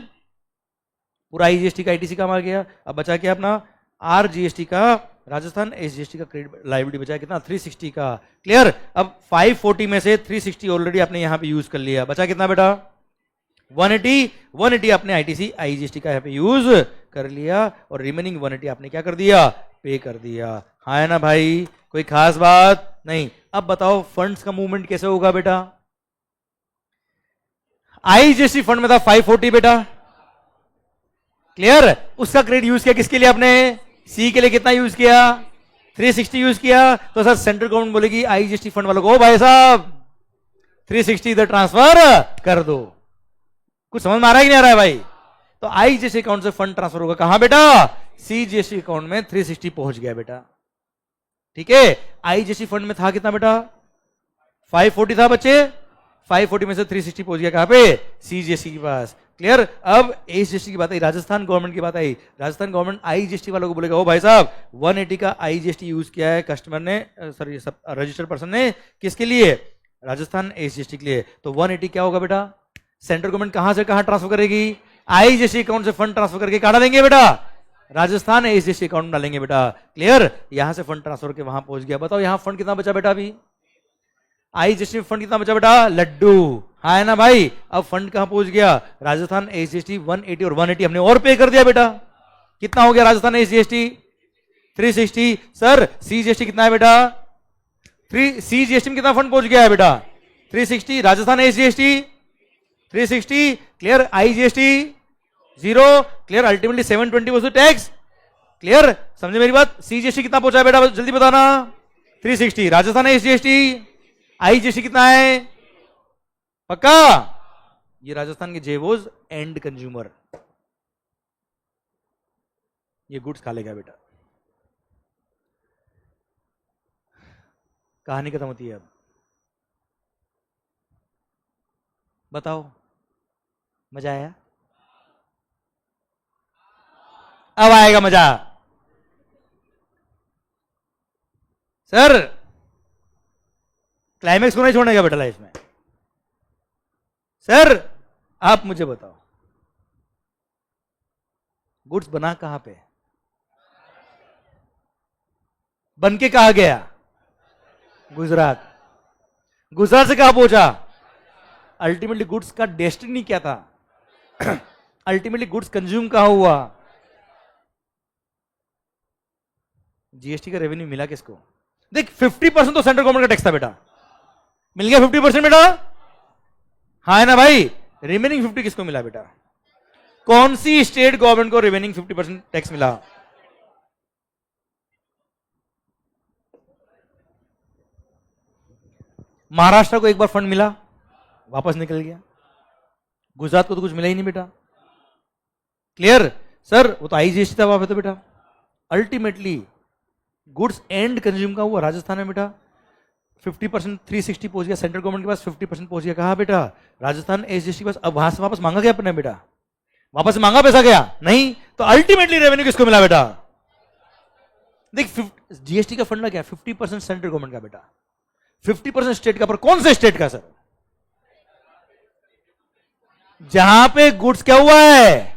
पूरा आईजीएसटी का आईटीसी काम आ गया। अब बचा क्या अपना आरजीएसटी का, राजस्थान एसजीएसटी का क्रेडिट लायबिलिटी बचा कितना 360 का। क्लियर, अब 540 में से 360 ऑलरेडी आपने यहां पे यूज कर लिया, बचा कितना बेटा 180 आपने आईटीसी आईजीएसटी का यहाँ पे यूज कर लिया और रिमेनिंग 180 आपने क्या कर दिया, पे कर दिया, हाँ है ना भाई, कोई खास बात नहीं। अब बताओ फंड्स का मूवमेंट कैसे होगा बेटा, आईजीएसटी फंड में था 540 बेटा, क्लियर, उसका क्रेडिट यूज किया किसके लिए आपने, सी के लिए कितना यूज किया 360 यूज किया। तो सर सेंट्रल गवर्नमेंट बोलेगी आईजीएसटी फंड वालों को, भाई साहब 360 इधर ट्रांसफर कर दो। कुछ समझ में आ रहा है कि नहीं आ रहा है भाई। तो आईजीएसटी अकाउंट से फंड ट्रांसफर होगा कहां बेटा, सीजीएसटी अकाउंट में 360 पहुंच गया बेटा। ठीक है, आईजीएसटी फंड में था कितना बेटा 540 था बच्चे, 540 में से 360 पहुंच गया कहां पे, सीजीएसटी के पास। क्लियर, अब एसजीएसटी की बात आई, राजस्थान गवर्नमेंट की बात आई, राजस्थान गवर्नमेंट आईजीएसटी वालों को बोलेगा, ओ भाई साहब 180 का आईजीएसटी यूज किया है कस्टमर ने, सॉरी रजिस्टर्ड पर्सन ने, किसके लिए, राजस्थान एसजीएसटी के लिए। तो 180 क्या होगा बेटा, सेंट्रल गवर्नमेंट कहां से कहां ट्रांसफर करेगी, आईजीएसटी अकाउंट से फंड ट्रांसफर करके कहां डालेंगे बेटा, राजस्थान एसजीएसटी अकाउंट में डालेंगे बेटा। क्लियर, यहां से फंड ट्रांसफर के वहां पहुंच गया। बताओ यहां फंड कितना बचा बेटा, अभी आईजीएसटी फंड कितना बचा बेटा, लड्डू, हाँ है ना भाई। अब फंड कहां पहुंच गया, राजस्थान एसजीएसटी 180 और 180 हमने और पे कर दिया बेटा, कितना हो गया राजस्थान एसजीएसटी 360। सर सीजीएसटी कितना है बेटा, सीजीएसटी में कितना फंड पहुंच गया है बेटा 360, Rajasthan SGST 360, clear, IGST 0, clear, ultimately 720 was the tax. Clear, समझे मेरी बात। सीजीएसटी कितना पहुंचा है बेटा, जल्दी बताना, 360, राजस्थान एसजीएसटी, आईजीएसटी कितना है, पक्का, ये राजस्थान के जेवोज एंड कंज्यूमर, ये गुड्स खा लेगा बेटा। कहानी खत्म होती है। अब बताओ मजा आया, अब आएगा मजा। सर क्लाइमेक्स को नहीं छोड़ने का बेटा लाइफ में। सर आप मुझे बताओ गुड्स बना कहां पे, बन के कहा गया, गुजरात, गुजरात से कहां पहुंचा, अल्टीमेटली गुड्स का डेस्टिनी क्या था, अल्टीमेटली गुड्स कंज्यूम कहां हुआ, जीएसटी का रेवेन्यू मिला किसको, देख 50% तो सेंट्रल गवर्नमेंट का टैक्स था बेटा, मिल गया 50% बेटा, हाँ है ना भाई। रिमेनिंग 50 किसको मिला बेटा, कौन सी स्टेट गवर्नमेंट को रिमेनिंग 50% टैक्स मिला, महाराष्ट्र को एक बार फंड मिला वापस निकल गया, गुजरात को तो कुछ मिला ही नहीं बेटा। क्लियर, सर वो तो आईजीएसटी था वहां पे तो बेटा, अल्टीमेटली गुड्स एंड कंज्यूम का हुआ राजस्थान में बेटा। 50% 360 पहुंच गया सेंट्रल गवर्नमेंट के पास, 50% पहुंच गया कहा बेटा राजस्थान एसजीएसटी के पास। अब वहां से वापस मांगा गया अपने बेटा, वापस मांगा पैसा गया नहीं, तो अल्टीमेटली रेवेन्यू किसको मिला बेटा? देख जीएसटी का फंड क्या है? 50% सेंट्रल गवर्नमेंट का बेटा, 50% स्टेट का। पर कौन से स्टेट का सर? जहां पे गुड्स क्या हुआ है?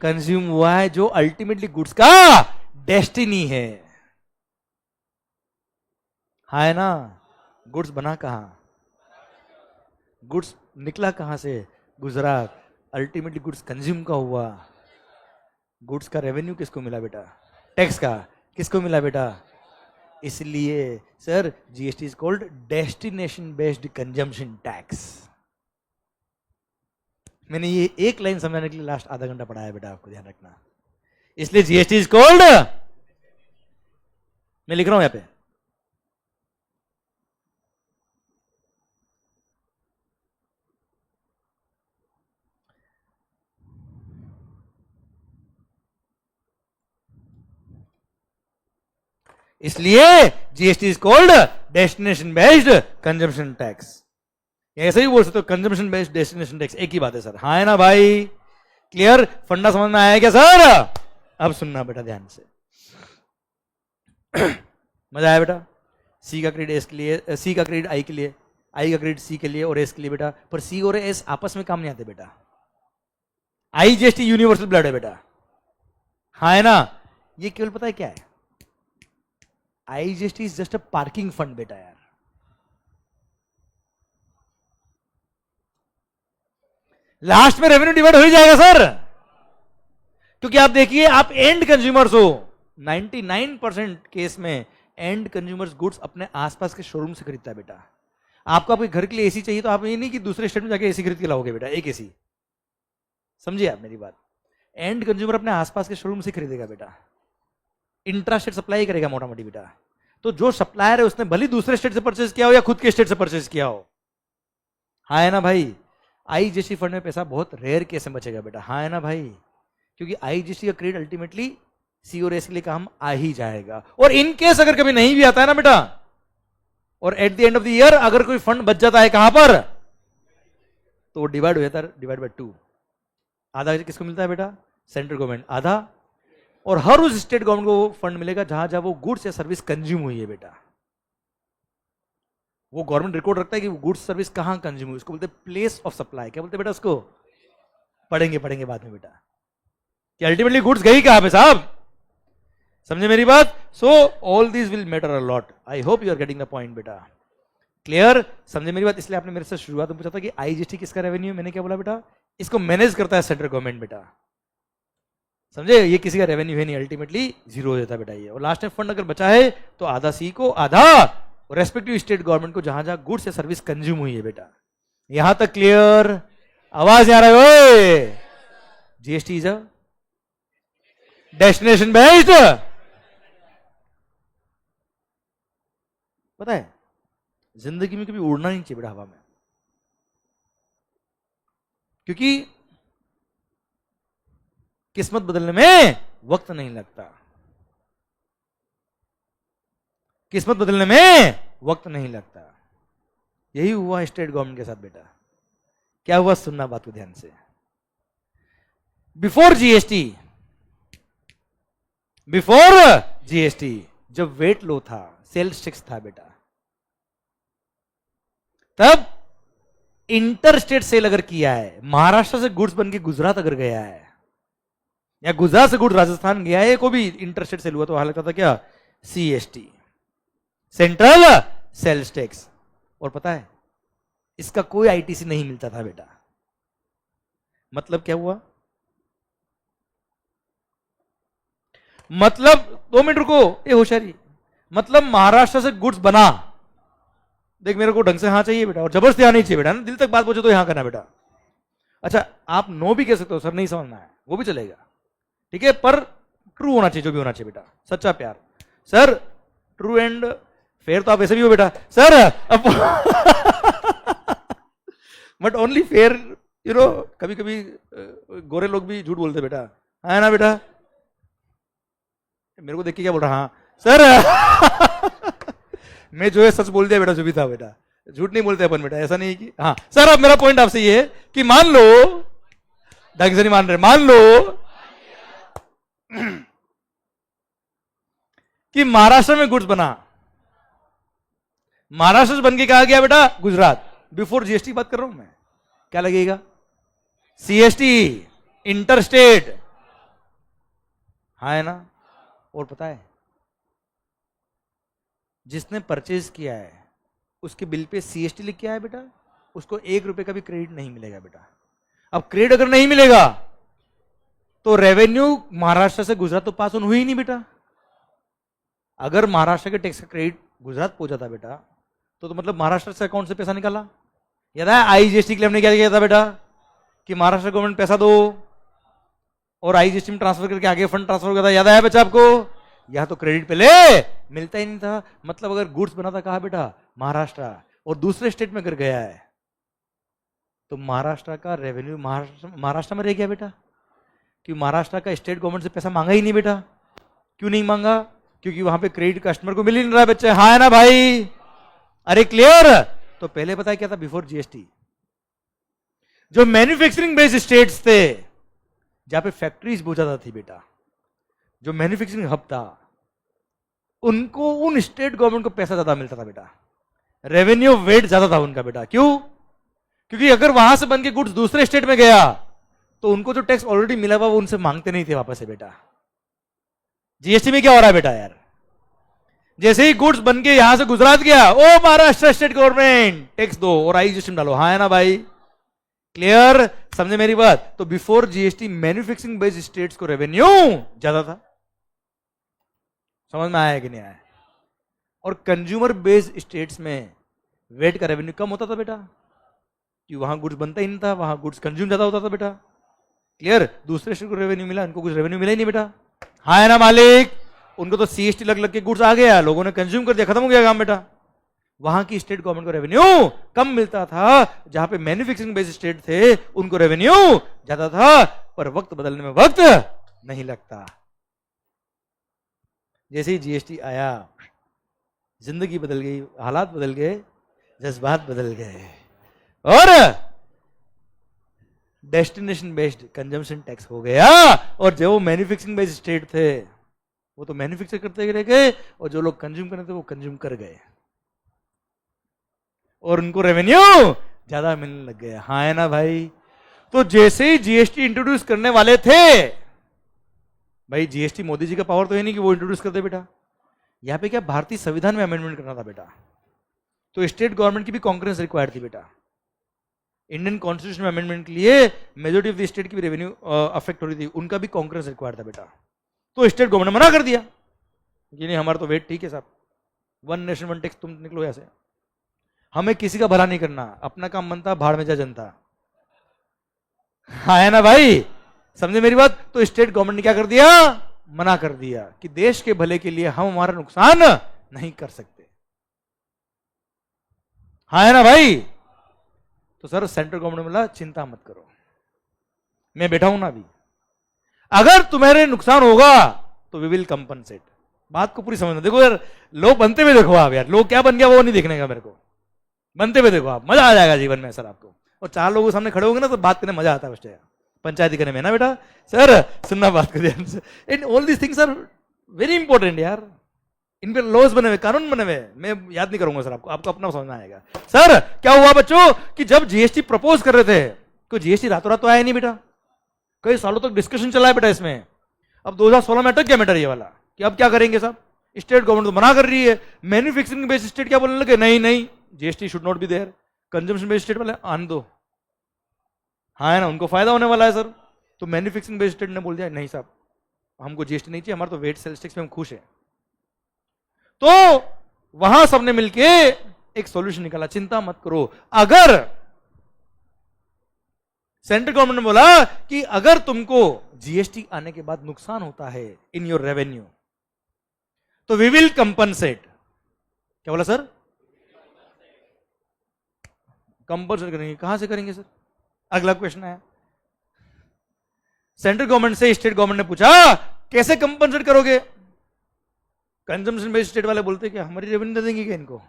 कंज्यूम हुआ है, जो अल्टीमेटली गुड्स का डेस्टिनी है ना। गुड्स बना कहां? गुड्स निकला कहां से? गुजरात। अल्टीमेटली गुड्स कंज्यूम का हुआ। गुड्स का रेवेन्यू किसको मिला बेटा? टैक्स का किसको मिला बेटा? इसलिए sir GST is called destination based consumption tax. मैंने ये एक लाइन समझाने के लिए लास्ट आधा घंटा पढ़ाया बेटा, आपको ध्यान रखना। इसलिए जीएसटी इज कॉल्ड, मैं लिख रहा हूं यहां पे, इसलिए GST is called destination based consumption tax. ऐसे ही बोल सकते हो, कंजम्पशन बेस्ड डेस्टिनेशन टैक्स एक ही बात है सर। हाँ है ना भाई? क्लियर? फंडा समझ में आया क्या सर? अब सुनना बेटा ध्यान से। मजा आया बेटा? सी का क्रेडिट एस के लिए, सी का क्रेडिट आई के लिए, आई का क्रेडिट सी के लिए और एस के लिए बेटा। पर सी और एस आपस में काम नहीं आते बेटा। आई जीएसटी यूनिवर्सल ब्लड है बेटा। हाँ है ना? ये केवल पता है क्या है? IGST is just a parking fund बेटा यार। लास्ट में रेवेन्यू डिवाइड हो ही जाएगा सर, क्योंकि आप देखिए आप एंड कंज्यूमर्स हो। 99% केस में एंड कंज्यूमर्स गुड्स अपने आसपास के शोरूम से खरीदता है बेटा। आपको आपके घर के लिए एसी चाहिए तो आप ये नहीं कि दूसरे स्टेट में जाके एसी खरीद के लाओगे बेटा, एक एसी। समझिए आप मेरी बात? एंड कंज्यूमर अपने आसपास के शोरूम से खरीदेगा बेटा, इंट्रा स्टेट सप्लाई करेगा मोटा मोटी बेटा। तो जो सप्लायर है उसने भले दूसरे स्टेट से परचेज किया हो या खुद के स्टेट से परचेज किया हो। हाँ है ना भाई? आईजीएसटी फंड में पैसा बहुत रेयर केस में बचेगा बेटा। हाँ है ना भाई? क्योंकि आईजीएसटी का क्रेडिट अल्टीमेटली सी और एस के लिए काम आ ही जाएगा। और इन केस अगर कभी नहीं भी आता है ना बेटा, और at the end of the year अगर कोई फंड बच जाता है कहां पर, तो वो डिवाइड हो जाता है, डिवाइड बाय 2। आधा किसको मिलता है बेटा? सेंट्रल गवर्नमेंट आधा, और हर उस स्टेट गवर्नमेंट को फंड मिलेगा जहां जहां वो गुड्स या सर्विस कंज्यूम हुई है बेटा। वो गवर्नमेंट रिकॉर्ड रखता है कि वो गुड्स सर्विस कहां कंज्यूम हुई, उसको बोलते हैं प्लेस ऑफ सप्लाई। क्या बोलते हैं बेटा उसको? पढ़ेंगे बाद में बेटा कि अल्टीमेटली गुड्स गई कहां पे साहब। समझे मेरी बात? So all this will matter a lot. I hope you are getting the point बेटा। क्लियर? समझे मेरी बात? इसलिए आपने मेरे से शुरुआत में पूछा था कि आईजीएसटी किसका रेवेन्यू। मैंने क्या बोला बेटा? इसको मैनेज करता है सेंट्रल गवर्नमेंट बेटा। समझे? ये किसी का रेवेन्यू है नहीं, अल्टीमेटली जीरो हो जाता है बेटा ये। और लास्ट में फंड अगर बचा है तो आधा सी को, आधा रेस्पेक्टिव स्टेट गवर्नमेंट को जहां जहां गुड्स या सर्विस कंज्यूम हुई है बेटा। यहां तक क्लियर? आवाज आ रहा है? GST is a destination based. पता है जिंदगी में कभी उड़ना नहीं चाहिए बेटा हवा में, क्योंकि किस्मत बदलने में वक्त नहीं लगता। किस्मत बदलने में वक्त नहीं लगता। यही हुआ स्टेट गवर्नमेंट के साथ बेटा। क्या हुआ? सुनना बात को ध्यान से। बिफोर जीएसटी जब वेट लो था, सेल्स टैक्स था बेटा, तब इंटर स्टेट सेल अगर किया है, महाराष्ट्र से गुड्स बन के गुजरात अगर गया है या गुजरात से गुड्स राजस्थान गया है, को भी इंटर स्टेट सेल हुआ तो वहां लगता था क्या? CST, central sales tax. और पता है इसका कोई आईटीसी नहीं मिलता था बेटा। मतलब क्या हुआ? मतलब 2 मिनट रुको, ये होशियारी। मतलब महाराष्ट्र से गुड्स बना, देख मेरे को ढंग से हाँ चाहिए बेटा, और जबरदस्ती हाँ नहीं चाहिए बेटा ना, दिल तक बात पूछो तो यहाँ करना बेटा। अच्छा आप नो भी कह सकते हो सर नहीं समझना है, वो भी चलेगा, ठीक है, पर ट्रू होना चाहिए जो भी होना चाहिए बेटा, सच्चा प्यार। सर ट्रू एंड फेयर तो आप ऐसे भी हो बेटा sir, but only fair you know, कभी कभी गोरे लोग भी झूठ बोलते बेटा, है ना बेटा? मेरे को देख के क्या बोल रहा? हाँ सर मैं जो है सच बोल दिया बेटा, जो भी था बेटा, झूठ नहीं बोलते अपन बेटा, ऐसा नहीं कि हाँ सर। अब मेरा पॉइंट आपसे ये है कि मान लो, ढंग से नहीं मान रहे, मान लो कि महाराष्ट्र में गुड्स बना, महाराष्ट्र से बन के कहा गया बेटा गुजरात, बिफोर जीएसटी बात कर रहा हूं मैं, क्या लगेगा? सीएसटी, इंटर स्टेट, हाँ है ना? और पता है जिसने परचेज किया है उसके बिल पे सीएसटी लिख के आया बेटा, उसको 1 रुपए का भी क्रेडिट नहीं मिलेगा बेटा। अब क्रेडिट अगर नहीं मिलेगा तो रेवेन्यू महाराष्ट्र से गुजरात तो पास ऑन हुई ही नहीं बेटा। अगर महाराष्ट्र के टैक्स का क्रेडिट गुजरात पहुंचा था बेटा, तो मतलब महाराष्ट्र से अकाउंट से पैसा निकाला। याद है आईजीएसटी क्लेम ने क्या किया था बेटा कि महाराष्ट्र गवर्नमेंट पैसा दो, और आईजीएसटी में ट्रांसफर करके आगे फंड ट्रांसफर हो गया था, याद है बच्चा आपको? यह तो क्रेडिट पहले मिलता ही नहीं था। मतलब अगर गुड्स बना था कहा बेटा महाराष्ट्र, और दूसरे स्टेट में अगर गया है तो महाराष्ट्र का रेवेन्यू महाराष्ट्र में रह गया बेटा, क्योंकि महाराष्ट्र का स्टेट गवर्नमेंट से पैसा मांगा ही नहीं बेटा। क्यों नहीं मांगा? क्योंकि वहां पे क्रेडिट कस्टमर को मिल ही नहीं रहा बच्चे, हाँ है ना भाई? अरे क्लियर? तो पहले पता है क्या था? बिफोर जीएसटी जो मैन्युफैक्चरिंग बेस्ड स्टेट्स थे जहां पे फैक्ट्रीज बहुत ज्यादा थी बेटा, जो मैन्युफैक्चरिंग हब था, उनको उन स्टेट गवर्नमेंट को पैसा ज्यादा मिलता था बेटा, रेवेन्यू वेट ज्यादा था उनका बेटा। क्यों? क्योंकि अगर वहां से बन के गुड्स दूसरे स्टेट में गया तो उनको जो टैक्स ऑलरेडी मिला हुआ वो उनसे मांगते नहीं थे वापस से बेटा। जीएसटी में क्या हो रहा है बेटा यार? जैसे ही गुड्स बन के यहां से गुजरात गया, ओ महाराष्ट्र स्टेट गवर्नमेंट टैक्स दो और आईजीएसटी डालो, हाँ है ना भाई? क्लियर? समझे मेरी बात? तो before GST manufacturing based states को रेवेन्यू ज्यादा था। समझ में आया कि नहीं आया? और कंज्यूमर बेस्ड स्टेट्स में वेट का रेवेन्यू कम होता था बेटा, कि वहां गुड्स बनता ही नहीं था, वहां गुड्स कंज्यूम ज्यादा होता था बेटा। क्लियर? दूसरे स्टेट को रेवेन्यू मिला, इनको कुछ रेवेन्यू मिला ही नहीं बेटा, हाँ है ना मालिक? उनको तो सीएसटी लग लग के गुड्स आ गया, लोगों ने कंज्यूम कर दिया, खत्म हो गया काम बेटा। वहां की स्टेट गवर्नमेंट को रेवेन्यू कम मिलता था, जहां पे मैन्युफैक्चरिंग बेस्ड स्टेट थे उनको रेवेन्यू ज्यादा था। पर वक्त बदलने में वक्त नहीं लगता। जैसे ही जीएसटी आया, जिंदगी बदल गई, हालात बदल गए, जज्बात बदल गए, और डेस्टिनेशन बेस्ड कंजम्पशन टैक्स हो गया। और जो मैन्युफैक्चरिंग बेस्ड स्टेट थे वो तो मैन्युफैक्चर करते रह गए, और जो लोग कंज्यूम करते थे वो कंज्यूम कर गए, और उनको रेवेन्यू ज्यादा मिलने लग गया, हाँ है ना भाई? तो जैसे ही जीएसटी इंट्रोड्यूस करने वाले थे भाई, जीएसटी मोदी जी का पावर तो है नहीं कि वो इंट्रोड्यूस कर दे बेटा। यहां पे क्या भारतीय संविधान में अमेंडमेंट करना था बेटा, तो स्टेट गवर्नमेंट की भी कॉन्ग्रेस रिक्वायर्ड थी बेटा। इंडियन कॉन्स्टिट्यूशन में अमेंडमेंट के लिए मेजोरिटी ऑफ द स्टेट की भी रेवेन्यू अफेक्ट हो रही थी, उनका भी कांग्रेस रिक्वायर्ड था बेटा। तो स्टेट गवर्नमेंट ने मना कर दिया कि नहीं, हमारा तो वेट ठीक है साहब, वन नेशन वन टैक्स, तुम निकलो ऐसे, हमें किसी का भला नहीं करना, अपना काम बनता, भाड़ में जा जनता, हाँ है ना भाई? समझे मेरी बात? तो स्टेट गवर्नमेंट ने क्या कर दिया? मना कर दिया कि देश के भले के लिए हम हमारा नुकसान नहीं कर सकते, हाँ है ना भाई? तो सर सेंट्रल गवर्नमेंट बोला चिंता मत करो, मैं बैठा हूं ना अभी, अगर तुम्हारे नुकसान होगा तो वी विल कंपनसेट। बात को पूरी समझना। देखो यार, लोग बनते हुए देखो आप यार, लोग क्या बन गया वो नहीं देखने का मेरे को, बनते हुए देखो आप, मजा आ जाएगा जीवन में सर आपको। और 4 लोगों के सामने खड़े होंगे ना तो बात करने मजा आता है, बस पंचायती करने में ना बेटा। सर सुनना बात कर दिया, and all these things are very important यार। इन पे लॉज बने हुए, कानून बने हुए, मैं याद नहीं करूंगा सर आपको, आपको अपना समझ में आएगा। सर क्या हुआ बच्चों कि जब जीएसटी प्रपोज कर रहे थे, कोई जीएसटी रातों रात तो आया नहीं बेटा, कई सालों तक डिस्कशन चला है बेटा इसमें। अब 2016 में अटक गया मैटर ये वाला कि अब क्या करेंगे साहब, स्टेट गवर्नमेंट तो मना कर रही है। मैन्युफैक्चरिंग बेस्ड स्टेट क्या बोलने लगे, नहीं नहीं GST should not be there, consumption based state वाले आने दो, हाँ है ना, उनको फायदा होने वाला है सर। तो मैन्युफैक्चरिंग बेस्ड स्टेट ने बोल दिया नहीं साहब, हमको जीएसटी नहीं चाहिए, हमारा तो वेट सेल्स टैक्स में हम खुश है। तो वहां सबने मिलके एक सॉल्यूशन निकाला, चिंता मत करो। अगर सेंट्रल गवर्नमेंट ने बोला कि अगर तुमको जीएसटी आने के बाद नुकसान होता है इन योर रेवेन्यू तो वी विल कंपनसेट। क्या बोला सर? कंपनसेट करेंगे। कहां से करेंगे सर? अगला क्वेश्चन है, सेंट्रल गवर्नमेंट से स्टेट गवर्नमेंट ने पूछा कैसे कंपनसेट करोगे? कंजम्पशन बेस्ड स्टेट वाले बोलते कि हमारी रेवेन्यू दे देंगे क्या इनको?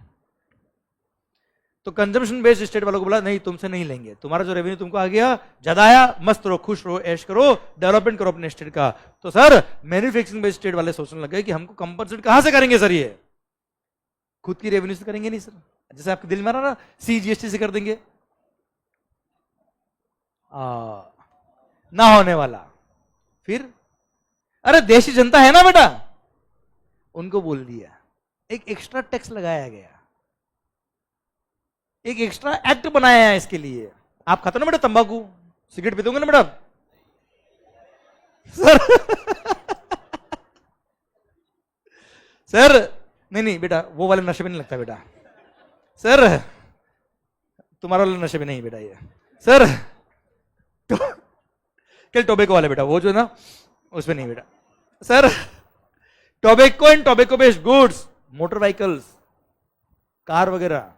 तो कंजम्पशन बेस्ड स्टेट वालों को बोला नहीं, तुमसे नहीं लेंगे, तुम्हारा जो रेवेन्यू तुमको आ गया ज्यादा आया, मस्त रहो, खुश रहो, ऐश करो, डेवलपमेंट करो अपने स्टेट का। तो सर मैन्युफैक्चरिंग बेस्ड स्टेट वाले सोचने लगे कि हमको कंपनसेट कहां से करेंगे सर, ये खुद की रेवेन्यू से करेंगे नहीं सर, जैसे आपके दिल में आ रहा ना CGST से कर देंगे, ना होने वाला। फिर अरे देशी जनता है ना बेटा, उनको बोल दिया, एक एक्स्ट्रा टैक्स लगाया गया, एक एक्स्ट्रा एक्ट बनाया है इसके लिए। आप खाते ना बेटा तंबाकू, सिगरेट पीते होंगे ना बेटा सर सर नहीं नहीं बेटा, वो वाले नशे में नहीं लगता बेटा सर, तुम्हारा वाला नशे में नहीं बेटा ये सर, क्या टोबैको वाले बेटा, वो जो ना उसमें नहीं बेटा sir. Tobacco and tobacco based goods, motor vehicles, car वगैरह,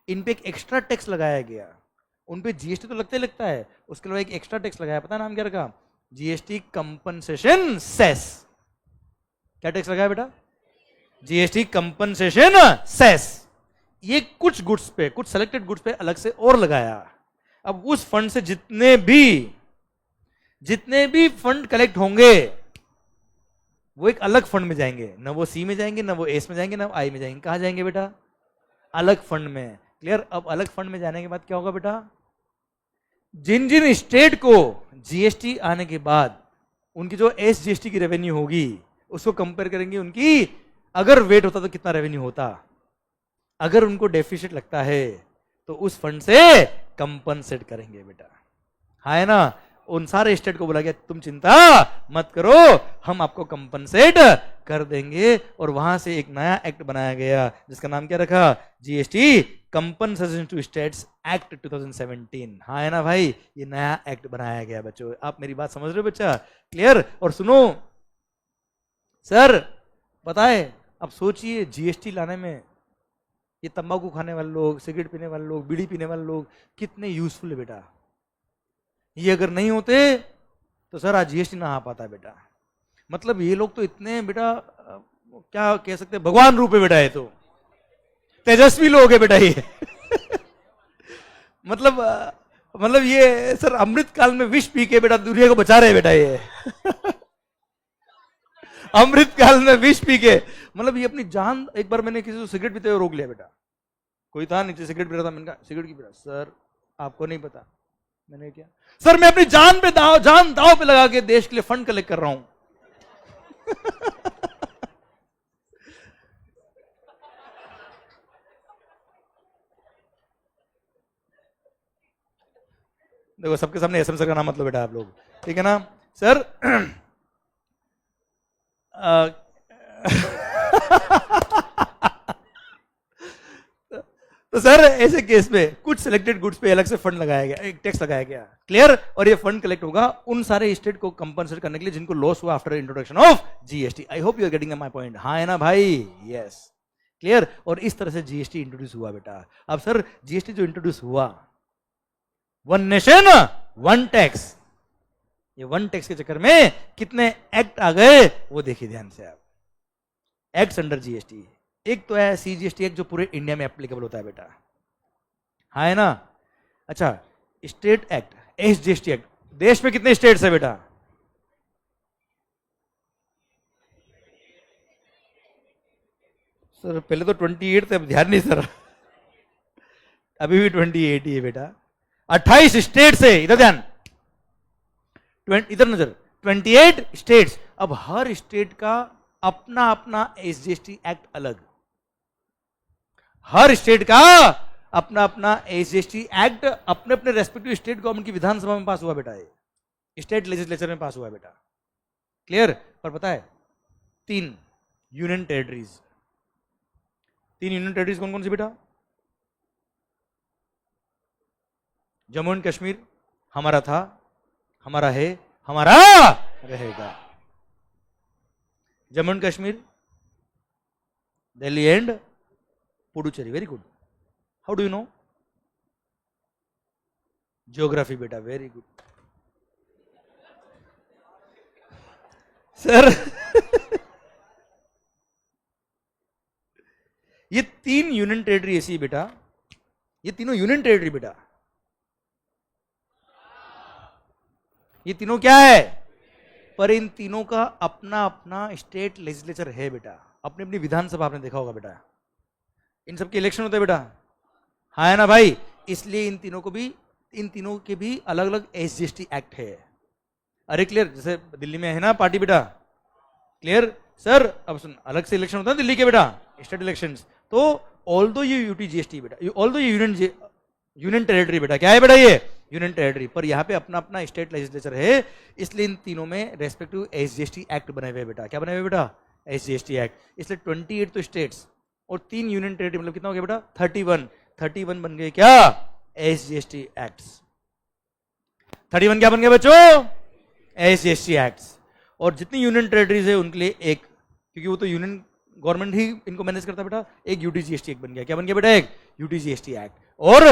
इन पे एक एक्स्ट्रा टैक्स लगाया गया। उन पे जीएसटी तो लगता है, उसके अलावा एक एक्स्ट्रा टैक्स लगाया, पता नाम क्या रखा? GST compensation cess. क्या टैक्स लगाया बेटा? GST compensation cess. ये कुछ गुड्स पे, कुछ सेलेक्टेड गुड्स पे अलग से और लगाया। अब उस फंड से जितने भी फंड कलेक्ट होंगे वो एक अलग फंड में जाएंगे, न वो सी में जाएंगे, न वो एस में जाएंगे, न आई में जाएंगे, कहां जाएंगे बेटा? अलग फंड में। क्लियर? अब अलग फंड में जाने के बाद क्या होगा बेटा? जिन जिन स्टेट को जीएसटी आने के बाद उनकी जो एसजीएसटी की रेवेन्यू होगी उसको कंपेयर करेंगे, उनकी अगर वेट होता तो कितना रेवेन्यू होता, अगर उनको डेफिसिट लगता है तो उस फंड से कंपनसेट करेंगे बेटा, है ना? उन सारे स्टेट को बोला गया तुम चिंता मत करो, हम आपको कंपनसेट कर देंगे। और वहां से एक नया एक्ट बनाया गया जिसका नाम क्या रखा? GST compensation to states act 2017। हाँ है ना भाई, ये नया एक्ट बनाया गया बच्चों। आप मेरी बात समझ रहे हो बच्चा? क्लियर? और सुनो सर, पता है अब सोचिए जीएसटी लाने में ये तंबाकू खाने वाले लोग, सिगरेट पीने वाले लोग, बीड़ी पीने वाले लोग कितने यूजफुल है बेटा। ये अगर नहीं होते तो सर आज जीएसटी ना आ पाता बेटा। मतलब ये लोग तो इतने बेटा क्या कह सकते हैं, भगवान रूप है बेटा, ये तो तेजस्वी लोग है बेटा ये मतलब ये सर अमृत काल में विष पी के बेटा दुनिया को बचा रहे बेटा ये अमृत काल में विष पी के, मतलब ये अपनी जान। एक बार मैंने किसी को सिगरेट पीते हुए रोक लिया बेटा, कोई था नीचे सिगरेट पी रहा था, मैंने कहा सिगरेट की पी रहा? सर आपको नहीं पता। मैंने क्या? सर मैं अपनी जान दाव पे लगा के देश के लिए फंड कलेक्ट कर रहा हूं देखो सबके सामने एसएम सर का नाम मतलब बेटा आप लोग, ठीक है ना सर? तो सर ऐसे केस में कुछ सिलेक्टेड गुड्स पे अलग से फंड लगाया गया, एक टैक्स लगाया गया। क्लियर? और ये फंड कलेक्ट होगा उन सारे स्टेट को कंपनसेट करने के लिए जिनको लॉस हुआ after introduction of GST. I hope you are getting my point. हाँ है ना भाई? यस। क्लियर? और इस तरह से जीएसटी इंट्रोड्यूस हुआ बेटा। अब सर जीएसटी जो इंट्रोड्यूस हुआ, वन नेशन वन टैक्स, ये वन टैक्स के चक्कर में कितने एक्ट आ गए वो देखिए ध्यान से आप। एक्ट्स अंडर जीएसटी, एक तो है सीजीएसटी एक्ट जो पूरे इंडिया में एप्लीकेबल होता है बेटा, हाँ है ना? अच्छा, स्टेट एक्ट, एसजीएसटी एक्ट, देश में कितने स्टेट्स है बेटा? सर पहले तो 28 थे, अब ध्यान नहीं सर अभी भी 28 ही है बेटा। 28 स्टेट्स है, इधर ध्यान, इधर नजर, 28 स्टेट्स। अब हर स्टेट का अपना अपना एसजीएसटी एक्ट अलग, हर स्टेट का अपना अपना एसजीएसटी एक्ट अपने अपने रेस्पेक्टिव स्टेट गवर्नमेंट की विधानसभा में पास हुआ बेटा, ये स्टेट लेजिस्लेचर में पास हुआ बेटा। क्लियर? पर पता है तीन यूनियन टेरिटरीज, तीन यूनियन टेरिटरीज कौन कौन सी बेटा? जम्मू एंड कश्मीर हमारा था, हमारा है, हमारा रहेगा। Jammu and Kashmir, Delhi and Puducherry. Very good. How do you know? Geography बेटा, वेरी गुड सर ये 3 यूनियन टेरिटरी ऐसी है बेटा, ये तीनों यूनियन टेरिटरी बेटा, ये तीनों क्या है, पर इन तीनों का अपना अपना स्टेट लेजिस्लेचर है बेटा, अपनी अपनी विधानसभा आपने देखा होगा बेटा, इन सबके इलेक्शन होते हैं बेटा, हाँ है ना भाई। इसलिए इन तीनों के भी अलग अलग SGST एक्ट है। अरे क्लियर, जैसे दिल्ली में है ना पार्टी बेटा, क्लियर सर। अब सुन, अलग से इलेक्शन होता है दिल्ली के बेटा, स्टेट इलेक्शंस, तो ऑल दो ये UTGST बेटा, ऑल दो ये यूनियन टेरिटरी बेटा, क्या है बेटा ये यूनियन टेरिटरी, पर यहाँ पे अपना अपना स्टेट लेजिस्लेचर है। इसलिए इन तीनों में रेस्पेक्टिव SGST एक्ट बने हुए बेटा, क्या बने हुए बेटा, SGST एक्ट। इसलिए 28 तो स्टेट्स और 3 यूनियन टेरिटरी, मतलब कितना हो गया बेटा 31 बन गए क्या, SGST एक्ट्स। 31 क्या बन गए बच्चों, SGST एक्ट्स। और जितनी यूनियन टेरिटरीज है उनके लिए एक, क्योंकि वो तो यूनियन गवर्नमेंट ही इनको मैनेज करता है बेटा, एक UTGST एक्ट बन गया, क्या बन गया बेटा, एक UTGST एक्ट। और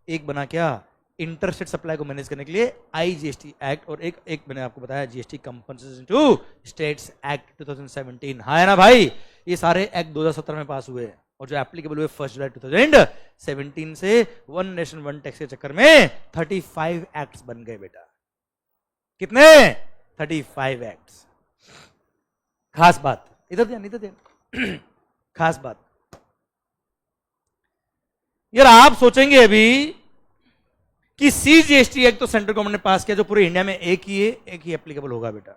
एक बना क्या, इंटरस्टेट सप्लाई को मैनेज करने के लिए IGST एक्ट, और एक मैंने आपको बताया GST compensation to states act 2017, हाँ है ना भाई। ये सारे एक्ट 2017 में पास हुए, और जो एप्लीकेबल हुए 1 जुलाई 2017 से वन नेशन वन टैक्स के चक्कर में 35 एक्ट्स बन गए बेटा, कितने 35 एक्ट्स। खास बात, इधर ध्यान खास बात यार, आप सोचेंगे अभी कि CGST एक्ट तो सेंट्रल गवर्नमेंट ने पास किया, जो पूरे इंडिया में एक ही एप्लीकेबल होगा बेटा,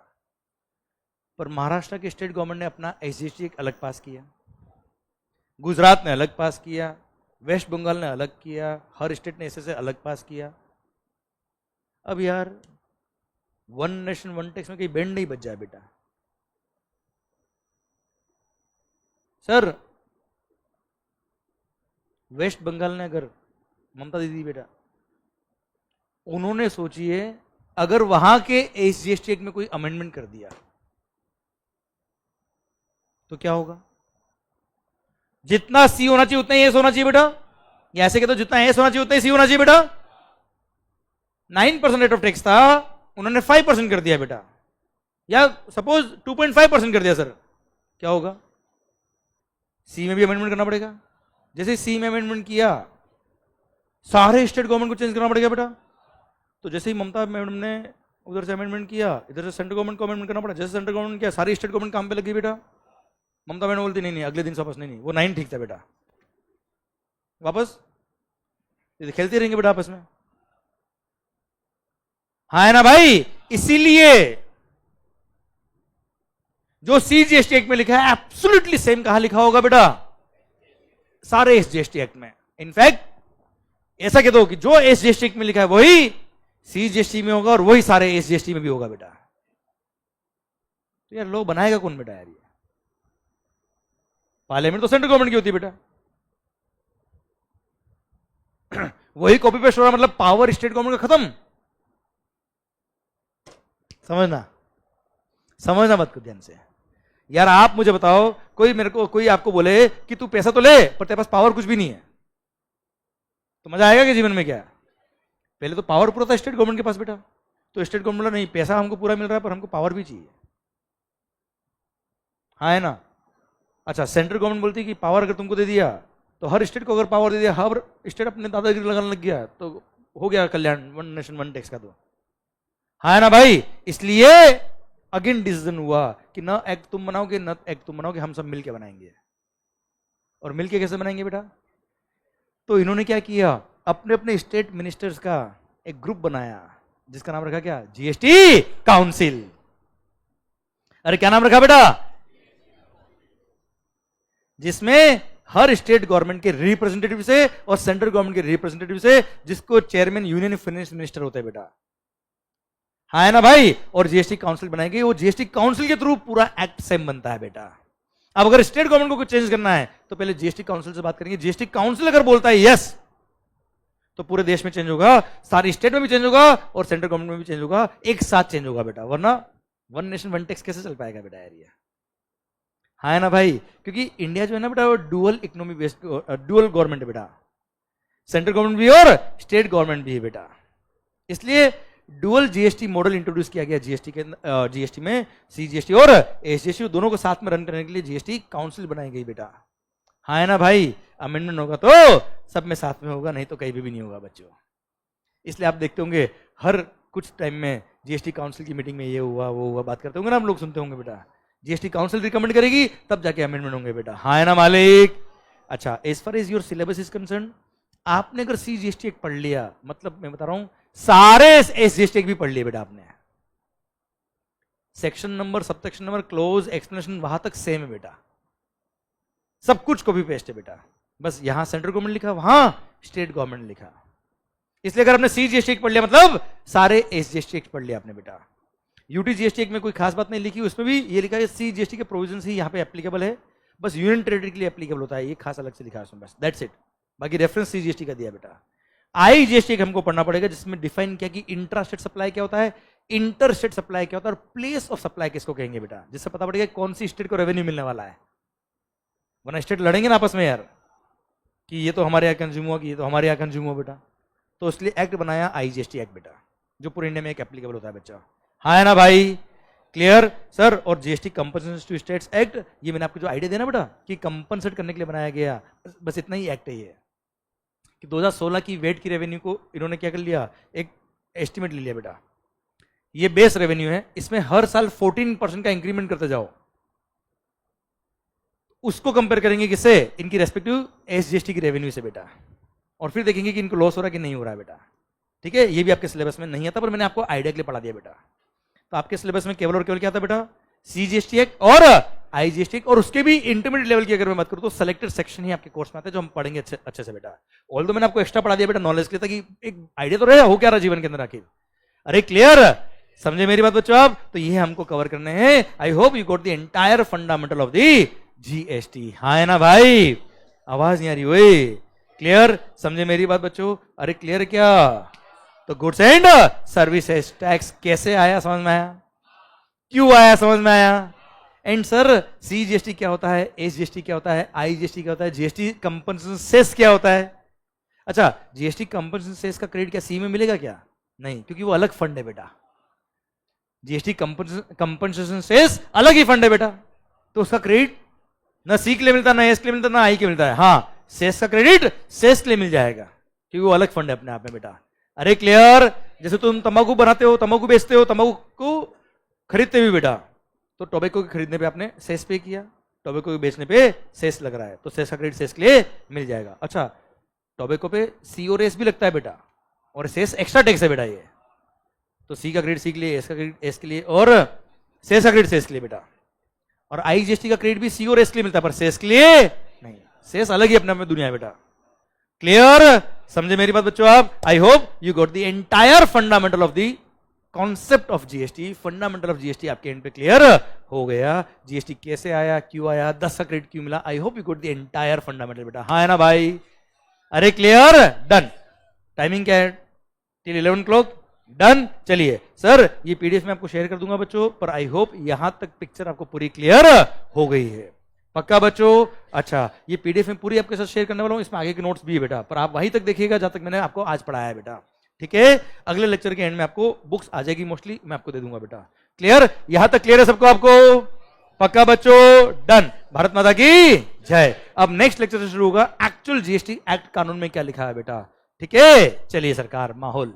पर महाराष्ट्र के स्टेट गवर्नमेंट ने अपना SGST एक्ट अलग पास किया, गुजरात ने अलग पास किया, वेस्ट बंगाल ने अलग किया, हर स्टेट ने ऐसे अलग पास किया। अब यार वन नेशन वन टैक्स में कहीं बैंड नहीं बच जाए बेटा। सर वेस्ट बंगाल ने अगर, ममता दीदी बेटा, उन्होंने सोचिए अगर वहां के SGST एक्ट में कोई अमेंडमेंट कर दिया तो क्या होगा, जितना C होना चाहिए उतना ही S होना चाहिए बेटा, या ऐसे कहते जितना S होना चाहिए उतना ही C होना चाहिए बेटा। 9% रेट ऑफ टैक्स था, उन्होंने 5% कर दिया बेटा, या सपोज 2.5% कर दिया सर, क्या होगा, C में भी अमेंडमेंट करना पड़ेगा। जैसे C में अमेंडमेंट किया, सारे स्टेट गवर्नमेंट को चेंज करना पड़ेगा बेटा। तो जैसे ही ममता मैडम ने उधर से अमेंडमेंट किया, इधर से सेंट्रल गवर्नमेंट को अमेंडमेंट करना पड़ा, जैसे सेंट्रल गवर्नमेंट किया, सारी स्टेट गवर्नमेंट काम पे लगी बेटा। ममता मैडम बोलती नहीं अगले दिन से वापस नहीं, वो 9 ठीक था बेटा, वापस खेलते रहेंगे बेटा आपस में, हाँ है ना भाई। इसीलिए जो CGST एक्ट में लिखा है एब्सोल्युटली सेम कहां लिखा होगा बेटा, सारे SGST एक्ट में। इनफैक्ट ऐसा कह दो कि जो SGST एक्ट में लिखा है वही CGST में होगा, और वही सारे SGST में भी होगा बेटा। तो यार लोग बनाएगा कौन बेटा यार, ये पार्लियामेंट तो सेंट्रल गवर्नमेंट की होती है बेटा, वही कॉपी पेस्ट हो रहा, मतलब पावर स्टेट गवर्नमेंट का खत्म। समझना मत को ध्यान से यार। आप मुझे बताओ, कोई आपको बोले कि तू पैसा तो ले पर तेरे पास पावर कुछ भी नहीं है, तो मजा आएगा कि जीवन में क्या। पहले तो पावर पूरा था स्टेट गवर्नमेंट के पास बेटा, तो स्टेट गवर्नमेंट बोला नहीं पैसा हमको पूरा मिल रहा है पर हमको पावर भी चाहिए, हाँ है ना। अच्छा सेंट्रल गवर्नमेंट बोलती है कि पावर अगर तुमको दे दिया तो हर स्टेट को अगर पावर दे दिया, हर स्टेट अपने दादागिरी लगाने लग गया, तो हो गया कल्याण, वन नेशन वन टैक्स का, तो हाँ है ना भाई। इसलिए अगेन डिसीजन हुआ कि न एक्ट तुम बनाओगे न एक्ट तुम बनाओगे, हम सब मिलके बनाएंगे। और मिलके कैसे बनाएंगे बेटा, तो इन्होंने क्या किया, अपने अपने स्टेट मिनिस्टर्स का एक ग्रुप बनाया जिसका नाम रखा क्या, GST काउंसिल। अरे क्या नाम रखा बेटा, जिसमें हर स्टेट गवर्नमेंट के रिप्रेजेंटेटिव से और सेंट्रल गवर्नमेंट के रिप्रेजेंटेटिव से, जिसको चेयरमैन यूनियन फाइनेंस मिनिस्टर होता है बेटा, हाँ है ना भाई। और GST काउंसिल बनाएगी, वो GST काउंसिल के थ्रू पूरा एक्ट सेम बनता है बेटा। अब अगर स्टेट गवर्नमेंट को कुछ चेंज करना है तो पहले GST काउंसिल से बात करेंगे, GST काउंसिल अगर बोलता है यस तो पूरे देश में चेंज होगा, सारी स्टेट में भी चेंज होगा और सेंट्रल गवर्नमेंट में भी चेंज होगा, एक साथ चेंज होगा बेटा, वरना वन नेशन वन टैक्स कैसे चल पाएगा बेटा एरिया, हाँ है ना भाई। क्योंकि इंडिया जो है ना बेटा वो dual economy based, dual government है बेटा, सेंट्रल गवर्नमेंट भी और स्टेट गवर्नमेंट भी है बेटा। इसलिए डुअल GST मॉडल इंट्रोड्यूस किया गया GST में, CGST और SGST दोनों को साथ में रन करने के लिए GST काउंसिल बनाई गई बेटा, हाँ है ना भाई, अमेंडमेंट होगा तो सब में साथ में होगा, नहीं तो कहीं भी नहीं होगा बच्चों। इसलिए आप देखते होंगे हर कुछ टाइम में जीएसटी काउंसिल की मीटिंग में ये हुआ वो हुआ बात करते होंगे ना, हम लोग सुनते होंगे बेटा, जीएसटी काउंसिल रिकमेंड करेगी तब जाके अमेंडमेंट होंगे बेटा, हाँ है ना मालिक। अच्छा, as far as your syllabus is concerned, आपने अगर सी जीएसटी एक पढ़ लिया, मतलब मैं बता रहा हूं सारे एस जीएसटी भी पढ़ लिए बेटा आपने, section number, sub section number, close, explanation वहां तक सेम है बेटा, सब कुछ कॉपी पेस्ट है बेटा, बस यहां सेंट्रल गवर्नमेंट लिखा वहां स्टेट गवर्नमेंट लिखा। इसलिए अगर आपने सी जीएसटी पढ़ लिया मतलब सारे एस जीएसटी पढ़ लिया आपने बेटा। यूटी जीएसटी में कोई खास बात नहीं लिखी, उसमें भी ये लिखा है सी जीएसटी के प्रोविजन ही यहाँ पे एप्लीकेबल है, बस यूनियन टेरिटरी के लिए एप्लीकेबल होता है, ये खास अलग से लिखा है उसमें, बस दैट्स इट। बाकी रेफरेंस सी जीएसटी का दिया बेटा। आई जीएसटी हमको पढ़ना पड़ेगा, जिसमें डिफाइन किया कि इंट्रा स्टेट सप्लाई क्या होता है, इंटर स्टेट सप्लाई क्या होता है, और प्लेस ऑफ सप्लाई किसको कहेंगे बेटा, जिससे पता पड़ेगा कौन सी स्टेट को रेवेन्यू मिलने वाला है, वरना स्टेट लड़ेंगे ना आपस में यार कि ये तो हमारे यहाँ कंज्यूम हुआ, कि ये तो हमारे यहाँ कंज्यूम हुआ बेटा। तो इसलिए एक्ट बनाया आईजीएसटी एक्ट बेटा, जो पूरे इंडिया में एक एप्लीकेबल होता है बच्चा, हाँ है ना भाई, क्लियर सर। और GST compensation to states act, ये मैंने आपको जो आइडिया दिया ना बेटा कि कंपनसेट करने के लिए बनाया गया, बस इतना ही एक्ट है ये, कि 2016 की वेट की रेवेन्यू को इन्होंने क्या कर लिया, एक एस्टिमेट ले लिया बेटा, ये बेस रेवेन्यू है, इसमें हर साल 14% का इंक्रीमेंट करते जाओ, उसको कंपेयर करेंगे किससे, इनकी रेस्पेक्टिव एसजीएसटी की रेवेन्यू से बेटा, और फिर देखेंगे कि इनको लॉस हो रहा है कि नहीं हो रहा है बेटा। ठीक है, ये भी आपके सिलेबस में नहीं आता, पर मैंने आपको आइडिया के लिए पढ़ा दिया बेटा। तो आपके सिलेबस में केवल और केवल क्या आता बेटा, सीजीएसटी एक्ट और आईजीएसटी, और उसके भी इंटरमीडिएट लेवल की अगर मैं बात करूं तो सेलेक्टेड सेक्शन ही आपके कोर्स में आता है, जो हम पढ़ेंगे अच्छे से बेटा। ऑल्दो मैंने आपको एक्स्ट्रा पढ़ा दिया बेटा नॉलेज के लिए, ताकि एक आइडिया तो रहे हो क्या रहा जीवन के अंदर आखिर। अरे क्लियर, समझे मेरी बात बच्चों आप, तो ये हमको कवर करने हैं। आई hope you got the entire fundamental of the GST, हाँ है ना भाई, आवाज नहीं आ रही हुई, क्लियर, समझे मेरी बात बच्चों। अरे क्लियर क्या, तो गुड्स एंड सर्विसेज टैक्स कैसे आया समझ में आया, क्यों आया समझ में आया। एंड सर सी जीएसटी क्या होता है, एस जीएसटी क्या होता है, आई जीएसटी क्या होता है, जीएसटी कंपनसेशन सेस क्या होता है। अच्छा, जीएसटी कंपनसेशन सेस का क्रेडिट क्या सी में मिलेगा क्या, नहीं, क्योंकि वो अलग फंड है बेटा, जीएसटी कंपनसेशन सेस अलग ही फंड है बेटा, तो उसका क्रेडिट ना सी के लिए मिलता, ना एस के लिए मिलता, ना आई के लिए मिलता है। हाँ, सेस का क्रेडिट सेस के लिए मिल जाएगा, क्योंकि वो अलग फंड है अपने आप में बेटा। अरे क्लियर, जैसे तुम तंबाकू बनाते हो, तंबाकू बेचते हो, तंबाकू को खरीदते भी बेटा, तो टोबैको के खरीदने पे आपने सेस पे किया, टोबैको के बेचने पे सेस लग रहा है, तो सेस का क्रेडिट सेस के लिए मिल जाएगा। अच्छा, टोबैको पे सी और एस भी लगता है बेटा, और सेस एक्स्ट्रा टैक्स है बेटा ये, तो सी का क्रेडिट सी के लिए, एस का क्रेडिट एस के लिए, और सेस का क्रेडिट सेस के लिए बेटा। और आई जीएसटी का क्रेडिट भी सी और एस के लिए मिलता है, पर सेस के लिए नहीं, सेस अलग ही अपने आप में दुनिया है बेटा। क्लियर, समझे मेरी बात बच्चों आप। आई hope you got the entire fundamental of the concept of GST, fundamental of GST आपके एंड पे क्लियर हो गया। जीएसटी कैसे आया, क्यों आया, 10 का क्रेडिट क्यों मिला, आई hope you got the entire fundamental बेटा, हाँ है ना भाई। अरे क्लियर, डन। टाइमिंग क्या है, टिल 11 o'clock, डन। चलिए सर, ये पीडीएफ में आपको शेयर कर दूंगा बच्चों, पर आई होप यहां तक पिक्चर आपको पूरी क्लियर हो गई है, पक्का बच्चों। अच्छा, ये पीडीएफ में पूरी आपके साथ शेयर करने वाला हूं, इसमें आगे के नोट्स भी है बेटा, पर आप वहीं तक देखिएगा जहां तक मैंने आपको आज पढ़ाया है बेटा। ठीक है, अगले लेक्चर के एंड में आपको बुक्स आ जाएगी, मोस्टली मैं आपको दे दूंगा बेटा। क्लियर, यहां तक क्लियर है सबको आपको, पक्का बच्चों, डन। भारत माता की जय। अब नेक्स्ट लेक्चर से शुरू होगा एक्चुअल जीएसटी एक्ट कानून में क्या लिखा है बेटा। ठीक है, चलिए सरकार, माहौल